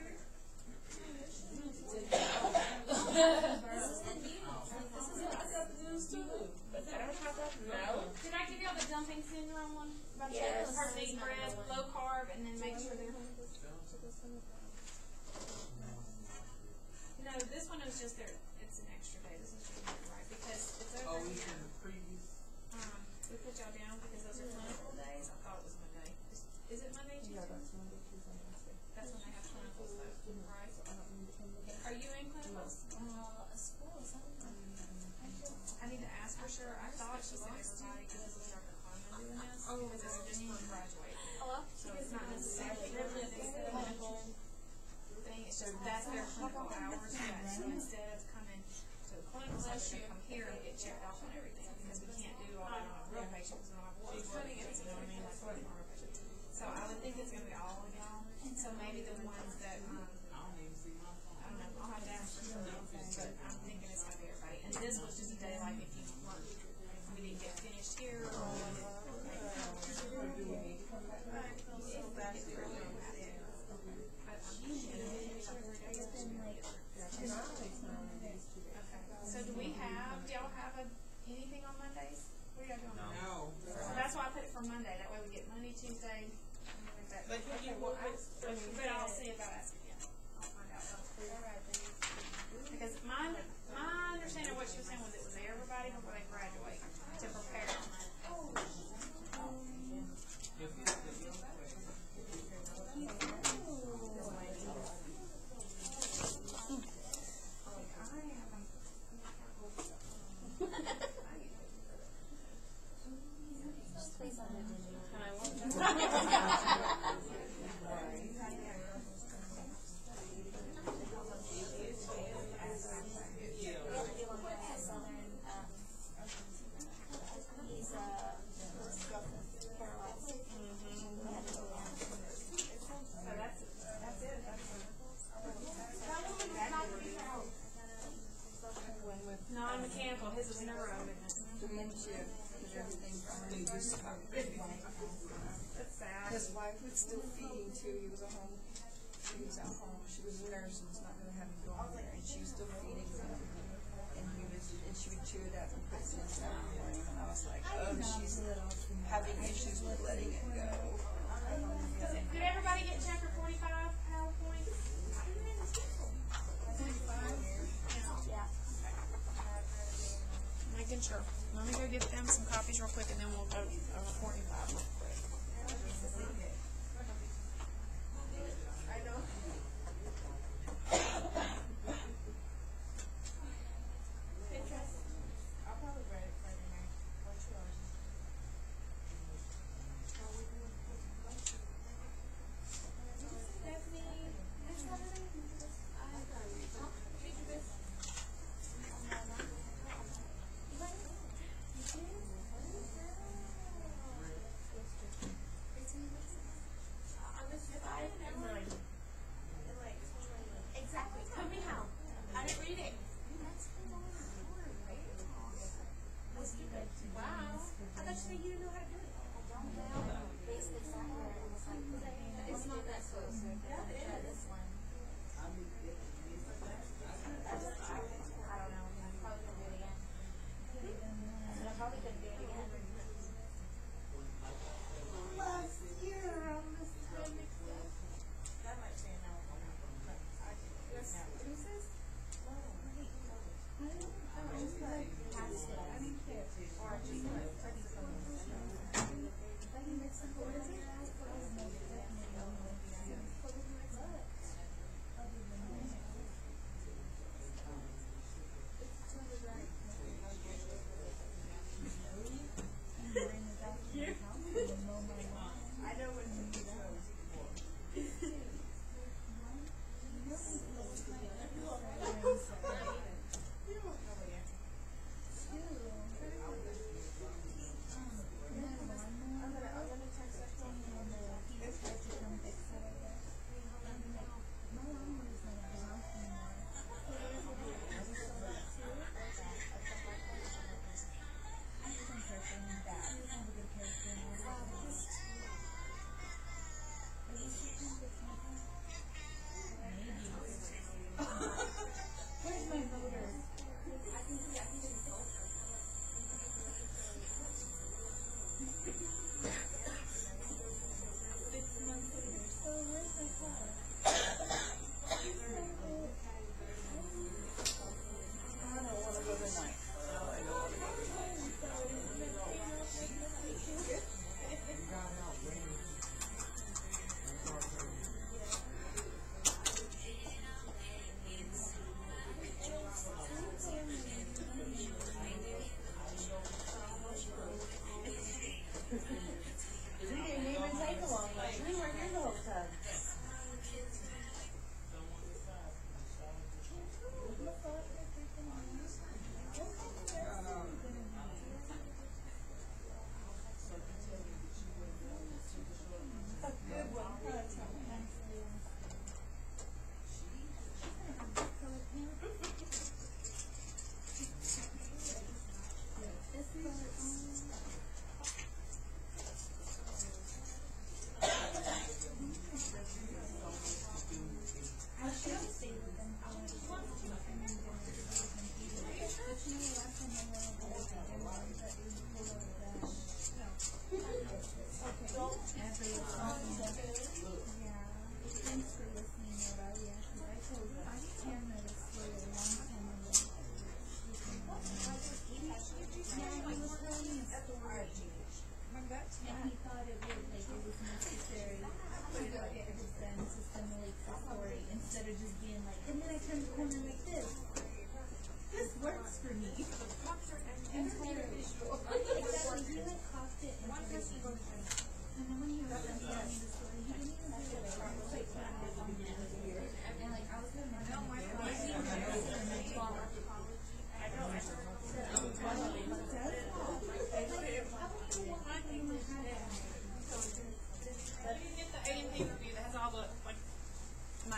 Did I give y'all the dumping syndrome one? About Yes. the person eating bread, low carb, and then make sure they're. No, this one is just it's an extra day. This is just right because it's over here. We put y'all down because those are clinical days. I thought it was Monday. Is it Monday, Tuesday? Yeah, that's Monday, Tuesday, Wednesday. That's when they have clinicals though, right? Are you in clinicals? I need to ask for sure. I thought she said everybody because this is Dr. Carmen doing this. Because it's just for graduate. Hello? So it's not necessarily a clinical thing. It's just that's their clinical hours. Yeah. So instead of coming to a clinical session, they come here and get checked off on everything because we can't do all that on a real patient because we don't have blood work. You know what I mean? Like what on a real patient. So I would think it's going to be all of y'all. So maybe the ones that I don't know. I'll have to ask for sure. But I'm thinking it's going to be everybody. And this was just a day like if you weren't, we didn't get finished here or So do y'all have anything on Mondays? What are y'all doing? No. So that's why I put it for Monday. That way we get Monday, Tuesday. But I'll see about asking you. I'll find out. Because my understanding of what she was saying was it was everybody before they graduate to prepare them. Non-mechanical. His is neuro. Dementia and everything. That's sad. His wife was still feeding too. He was at home. She was at home. She was a nurse and was not going to have him go on there. And she was still feeding him. And she would chew it up and put it in the morning. And I was like, oh, she's having issues with letting it go. Did everybody get chapter 45 PowerPoint? Yeah. Making sure. Let me go get them some copies real quick, and then we'll go over 45 real quick. I'll probably write it Friday night. Or 2 hours. Exactly. Tell me how. I didn't read it. Wow. I thought you said you didn't know how to do it. It's not that close. This one. I don't know. I'm probably gonna do it again. I'm probably gonna do it again. Last year on this time that might say no. Who says? I know what you mean.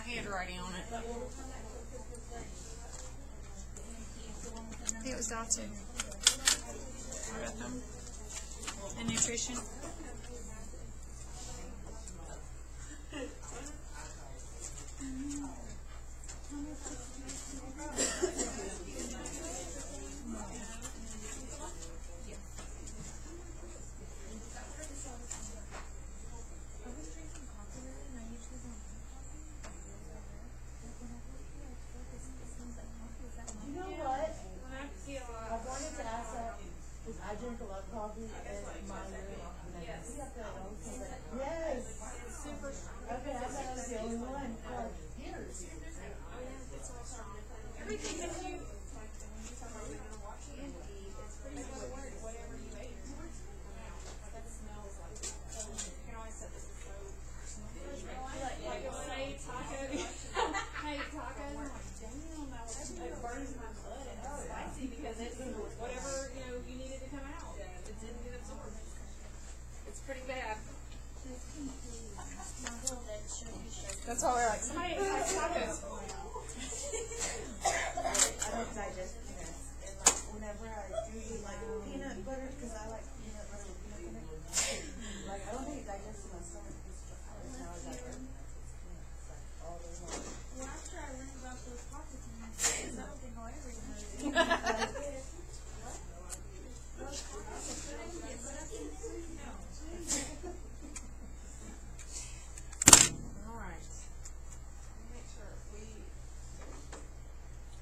Handwriting on it. It was Dalton. Rhythm and nutrition. burns my blood and it's spicy because it's whatever, you needed to come out. It didn't get absorbed. It's pretty bad. That's all we're like. Somebody has tacos. I don't digest peanuts. And like whenever I do eat like peanut butter, because I like peanut butter with peanut butter. Like I don't think it digests in my stomach. Now I got it. All those ones. Well, after I learned about those pocket things, there's something all everything. All right. Make sure we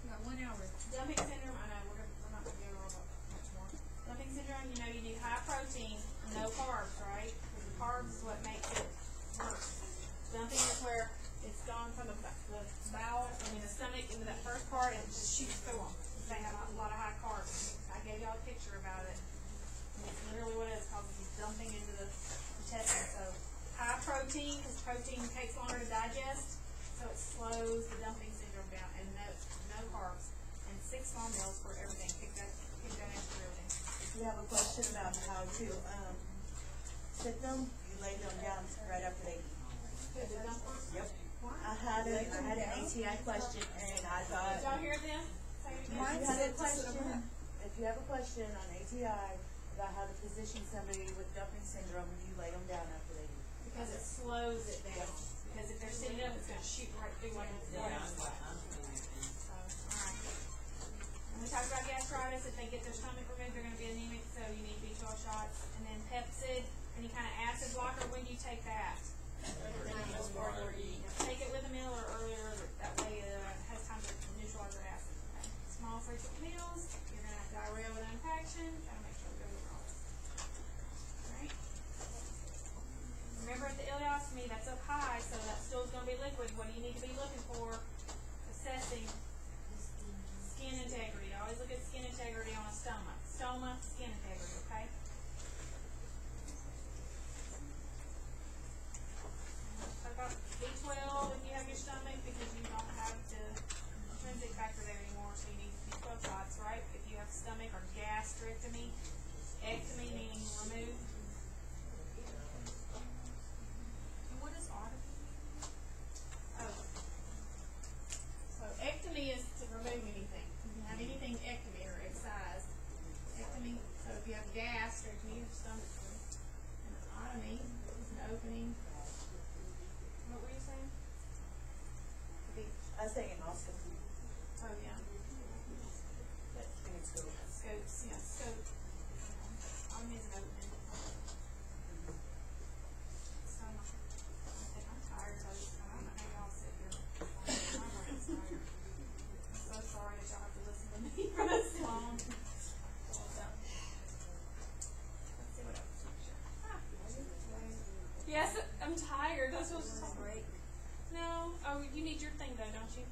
Got 1 hour. dumping syndrome. I know we're not going to go over much more. Dumping syndrome. You need high protein, no carbs, right? Because the carbs is what makes it worse. Dumping is where it's gone from the bowel, the stomach into that first part and just shoots through them. They have a lot of high carbs. I gave y'all a picture about it. And it's literally what it is, causes you dumping into the intestine. So high protein, because protein takes longer to digest, so it slows the dumping syndrome down. And no carbs. And 6 small meals for everything. Pick that in for everything. If you have a question about how to sit them, you lay them down right after they eat. Good, the dumpers. Yep. I had an ATI question and I thought. Did y'all hear them? Say it again. If you have a question on ATI about how to position somebody with dumping syndrome, you lay them down after they eat. Because it slows it down. Because if they're sitting up, it's going to shoot right through like it's going to. So, alright. And we talked about gastritis. If they get their stomach removed, they're going to be anemic, so you need B12 shots. And then Pepsid, any kind of acid blocker, when do you take that? Take it with a meal or earlier. That way it has time to neutralize that acid. Okay? Small frequent meals. You're going to have diarrhea with impaction. Gotta make sure it goes wrong. Alright. Remember at the ileostomy, that's up high, so that stool's going to be liquid. What do you need to be looking for? Assessing skin integrity. Always look at skin integrity on a stoma. Stoma, skin integrity, okay? Talk about B12 if you have your stomach, because you don't have the intrinsic factor there anymore, so you need B12 shots, right? If you have stomach or gastrectomy, ectomy meaning removed. What is autopsy? Oh. So ectomy is to remove anything. You can have anything ectomy or excised. Ectomy, so if you have gastrectomy, your stomach, and otomy is an opening. What were you saying? I was saying endoscopy. Oh, yeah. But scopes, yeah, scope. Otomy is an opening. So, I'm tired, so I don't know how y'all sit here. My brain's tired. I'm so sorry that y'all have to listen to me for this long. Let's see what else. Yes, I'm tired. That's what I'm break. No. Oh, you need your thing though, don't you?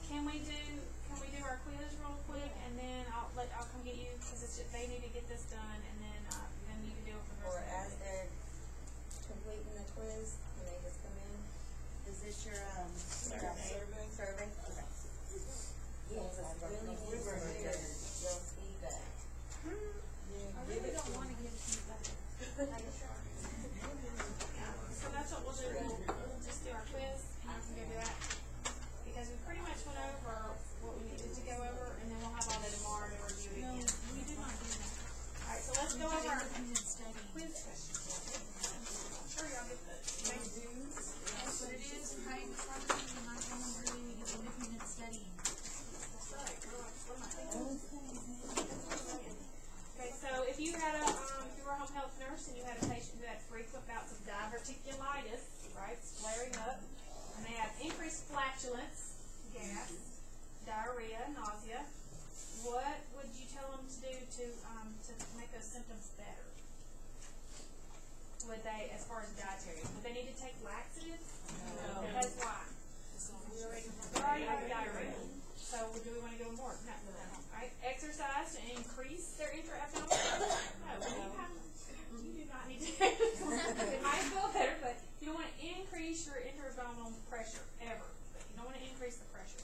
Can we do our quiz real quick, and then I'll come get you, because they need to get this done, and then you can do it for the Or rest as of the day. they're completing the quiz, can they just come in? Is this your survey? Survey? Okay. Yes, really good. Your feedback. I really don't want to give feedback. So that's what we'll do. We'll just do our quiz, and you can go do that. Because we pretty much went over what we needed to go over, and then we'll have all that tomorrow to review it No, again. we do not do that. Alright, so let's go over our Independent study. quiz questions. I'm sure y'all get the same dues. That's what it is. Private property, and not voluntary, we do independent studying. That's right. What am I thinking? Okay, so if you had if you were a home health nurse and you had a patient who had frequent bouts of diverticulitis, right, flaring up, and they have increased flatulence, gas, diarrhea, nausea, what would you tell them to do to make those symptoms better? Would they, as far as dietary, would they need to take laxatives? No. Because why? They already have diarrhea. So do we want to go more? No. Right? Exercise to increase their intra-abdominal pressure? No. You do not need to. It might feel better, but you don't want to increase your intra-abdominal pressure ever. But you don't want to increase the pressure.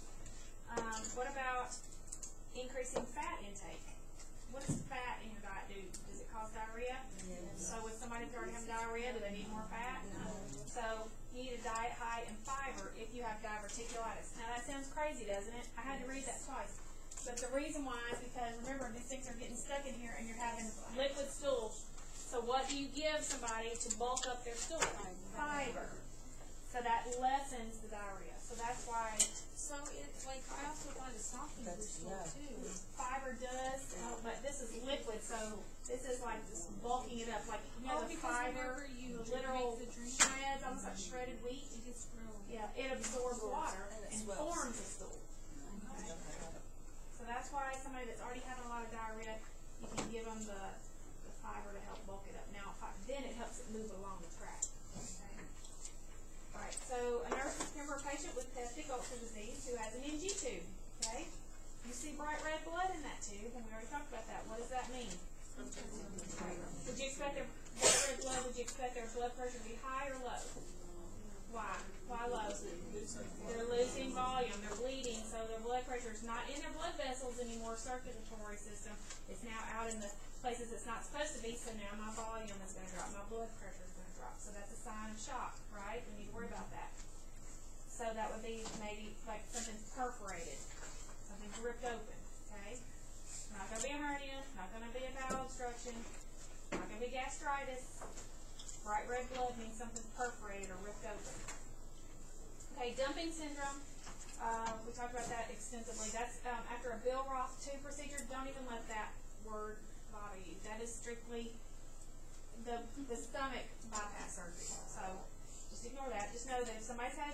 that sounds crazy, doesn't it? I had to read that twice. But the reason why is because, remember, these things are getting stuck in here and you're having liquid stools. So what do you give somebody to bulk up their stool? Fiber. So that lessens the diarrhea. So that's why So it's like, I also find a softening of stool too. fiber does, but this is liquid, so this is like just bulking it up. Like, you know, the fiber, whenever you the literal make the drink, shreds, almost like shredded wheat. it gets real. Yeah, it absorbs water And it and swells. forms a stool. So that's why somebody that's already having a lot of diarrhea, you can give them the fiber to help bulk it up. Now, then it helps it move along the track. Okay. All right. So a nurse can care for a patient with peptic ulcer disease who has an NG tube. Okay. You see bright red blood in that tube, and we already talked about that. What does that mean? Right. Would you expect their bright red blood? Would you expect their blood pressure to be high or low? Why? Why low? They're losing volume. They're bleeding, so their blood pressure is not in their blood vessels anymore, circulatory system. It's now out in the places it's not supposed to be, so now my volume is going to drop. My blood pressure is going to drop. So that's a sign of shock, right? We need to worry about that. So that would be maybe like something perforated, something ripped open, okay? Not going to be a hernia, not going to be a bowel obstruction, not going to be gastritis. Bright red blood means something's perforated or ripped open. Okay, dumping syndrome. We talked about that extensively. That's after a Bill Roth 2 procedure. Don't even let that word bother you. That is strictly the stomach bypass surgery. So just ignore that. Just know that if somebody's had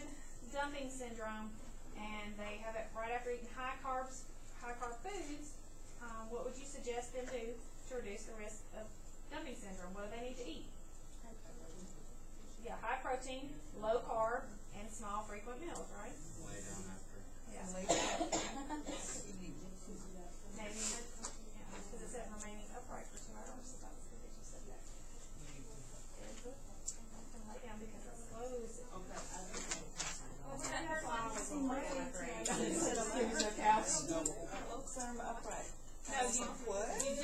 dumping syndrome and they have it right after eating high carb foods, what would you suggest them do to reduce the risk of dumping syndrome? What do they need to eat? Yeah, high protein, low carb, and small frequent meals, right? Lay down after. Yeah. Maybe, Maybe, because it said remaining upright for 2 hours. So that was the reason you said that. And lay down because it slows it. What's that hurt line was on my brain? sit on the couch. Sit them upright. No, you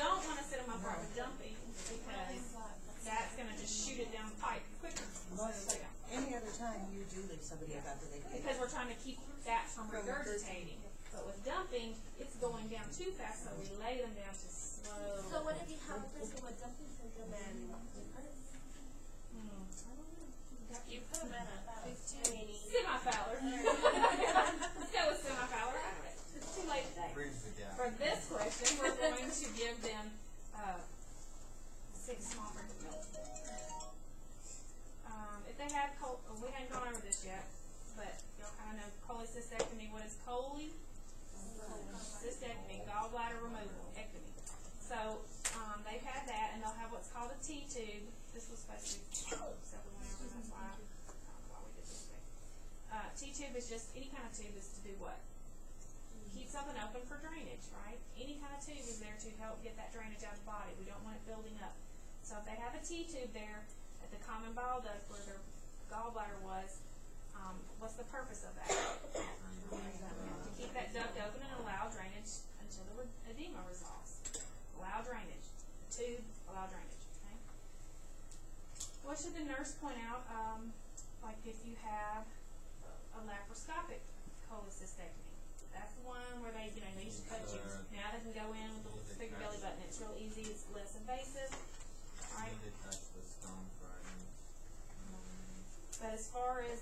don't want to sit them upright with dumping because that's going to just shoot it down the pipe quicker. Lay down. Any other time you do leave somebody up after they Because we're trying to keep that from regurgitating. But with dumping, it's going down too fast, so we lay them down to slow. So what if you have a person with dumping syndrome and you put them at about 15? Semi-fowler. Let's go with semi-fowler. It's too late today. Bridge the gap. For this question, we're going to give them 6 small frequent meals. If they have we haven't gone over this yet, but y'all kind of know cholecystectomy. What is cholecystectomy? Gallbladder removal, ectomy. So they've had that, and they'll have what's called a T-tube. This was supposed to be separate whenever. That's why I don't know why we did this way. T-tube is just any kind of tube is to do what? Keep something open for drainage, right? Any kind of tube is there to help get that drainage out of the body. We don't want it building up. So if they have a T-tube there at the common bile duct where their gallbladder was, what's the purpose of that? To keep that duct open and allow drainage until the edema resolves. Allow drainage. Tube, allow drainage. Okay? What should the nurse point out? Like if you have a laparoscopic cholecystectomy. That's the one where they, they used to cut you. Now they can go in with a little bigger belly button. It's real easy. It's less invasive. Right? They touch the stone Friday. But as far as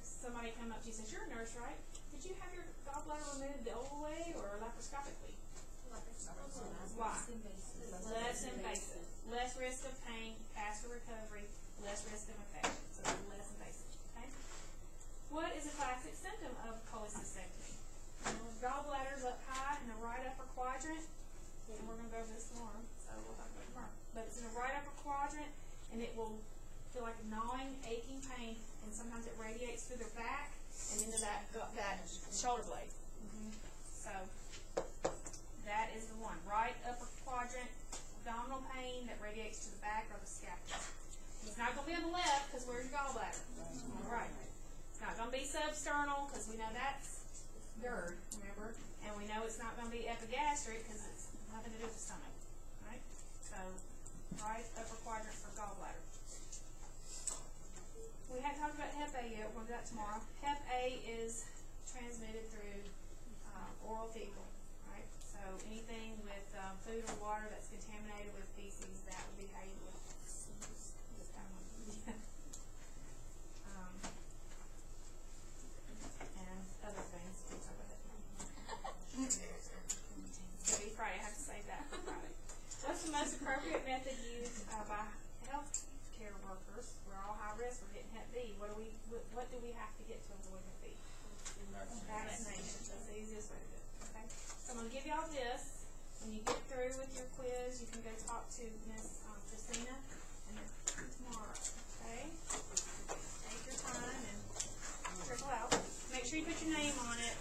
somebody come up to you and says, "You're a nurse, right? Did you have your gallbladder removed the old way or laparoscopically?" Why? Less invasive. Less risk of pain, faster recovery, less risk of infection. So it's less invasive. Okay? What is a classic symptom of cholecystectomy? Gallbladder's up high in the right upper quadrant, and we're going to go over this tomorrow, so we'll talk about it tomorrow. But it's in the right upper quadrant, and it will feel like gnawing, aching pain, and sometimes it radiates through their back and into that shoulder blade. So that is the one. Right upper quadrant, abdominal pain that radiates to the back or the scapula. It's not going to be on the left because where's your gallbladder? All right. It's not going to be substernal because we know that's GERD, remember? And we know it's not going to be epigastric because it's nothing to do with the stomach. Right? So, right upper quadrant for gallbladder. We haven't talked about Hep A yet. We'll do that tomorrow. Hep A is transmitted through food or water that's contaminated with feces, that would be how you would use this kind of one. And other things, we'll talk about that. So be Friday, I have to say that for Friday. What's the most appropriate method used by health care workers? We're all high risk, we're getting Hep B. What do we have to get to avoid Hep B? Vaccination. That's the easiest way to do it. Okay? So I'm going to give y'all this. When you get through with your quiz, you can go talk to Miss Christina and tomorrow. Okay? Take your time and trickle out. Make sure you put your name on it.